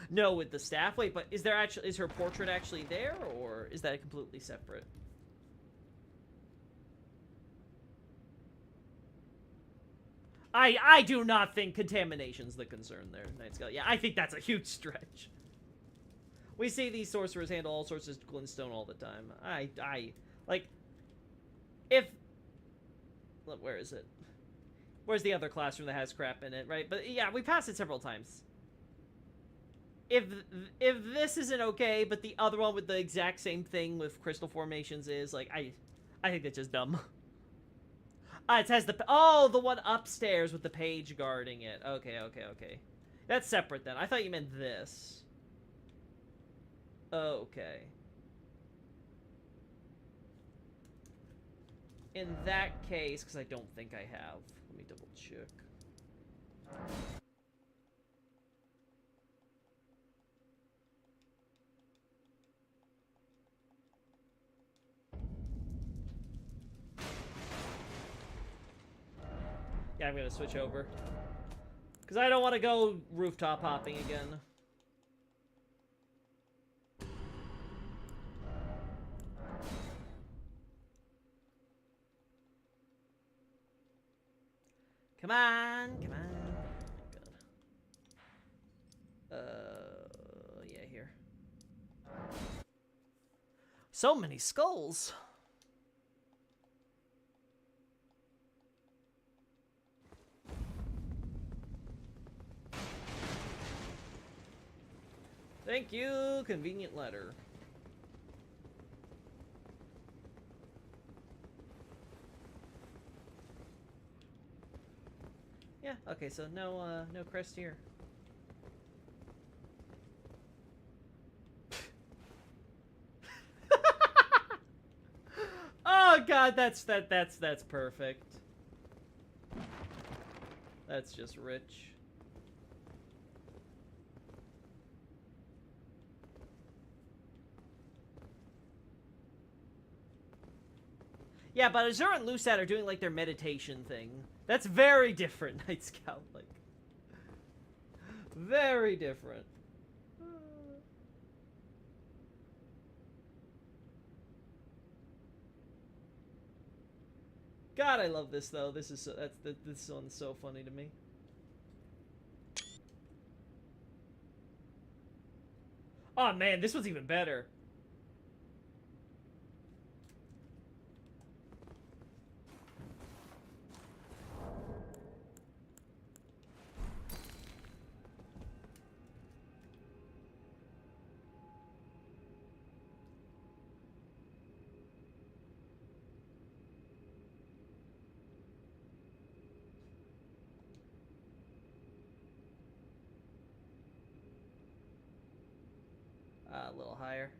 No, with the staff. Wait, but is her portrait actually there, or is that completely separate? I do not think contamination's the concern there, Night Scout. Yeah, I think that's a huge stretch. We see these sorcerers handle all sorts of glintstone all the time. Like, if... Look, where is it? Where's the other classroom that has crap in it, right? But yeah, we passed it several times. If this isn't okay, but the other one with the exact same thing with crystal formations is, like, I think that's just dumb. It has the... Oh, the one upstairs with the page guarding it. Okay. That's separate then. I thought you meant this. Okay. In that case, because I don't think I have. Let me double check. Yeah, I'm gonna switch over. Because I don't want to go rooftop hopping again. Come on. God. Yeah, here. So many skulls. Thank you, convenient letter. Yeah, okay, so no crest here. Oh god, that's perfect. That's just rich. Yeah, but Azure and Lusat are doing like their meditation thing. That's very different, Night Scout. Like, very different. God, I love this though. This is this one's so funny to me. Oh man, this one's even better. A little higher.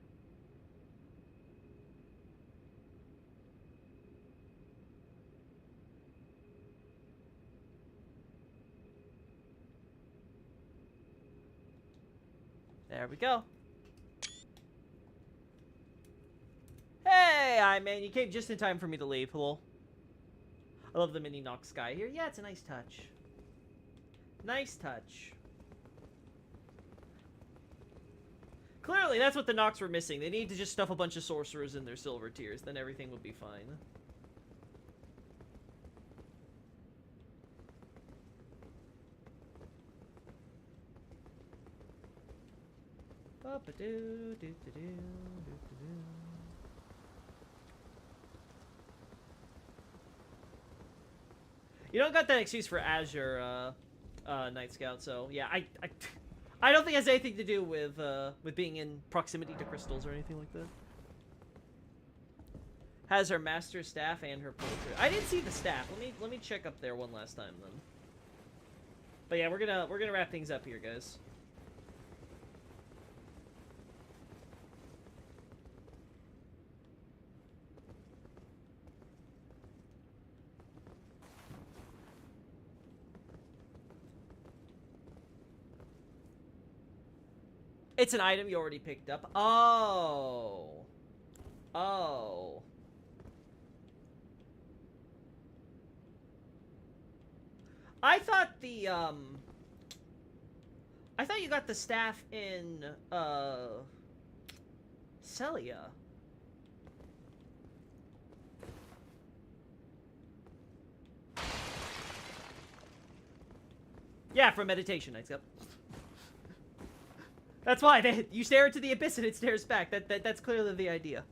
There we go. Hey, man, you came just in time for me to leave. Hello. I love the mini Nox sky here. Yeah, it's a nice touch. Nice touch. Clearly, that's what the Nox were missing. They need to just stuff a bunch of sorcerers in their silver tiers, then everything would be fine. You don't got that excuse for Azure, Night Scout. So yeah, I don't think it has anything to do with being in proximity to crystals or anything like that. Has her master staff and her portrait. I didn't see the staff. Let me check up there one last time then. But yeah, we're gonna wrap things up here, guys. It's an item you already picked up. Oh. Oh. I thought I thought you got the staff in, Celia. Yeah, for meditation, Night Scout. That's why you stare into the abyss and it stares back. That's clearly the idea.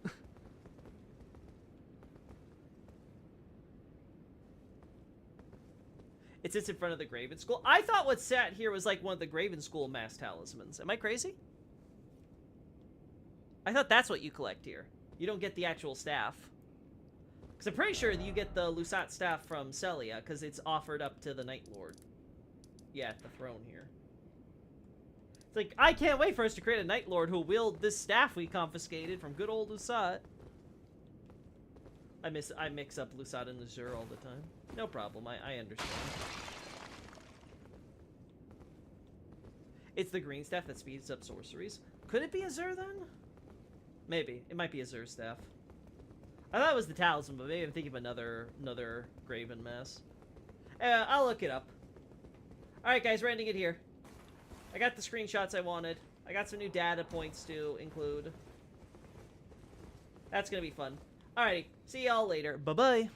It sits in front of the Graven School. I thought what sat here was like one of the Graven School mass talismans. Am I crazy? I thought that's what you collect here. You don't get the actual staff. Because I'm pretty sure that you get the Lusat staff from Celia, because it's offered up to the Night Lord. Yeah, at the throne here. It's like, I can't wait for us to create a Night Lord who'll wield this staff we confiscated from good old Lusat. I mix up Lusat and Azure all the time. No problem, I understand. It's the green staff that speeds up sorceries. Could it be Azure then? Maybe. It might be Azure's staff. I thought it was the talisman, but maybe I'm thinking of another Graven mass. I'll look it up. Alright guys, we're ending it here. I got the screenshots I wanted. I got some new data points to include. That's gonna be fun. Alrighty, see y'all later. Bye-bye.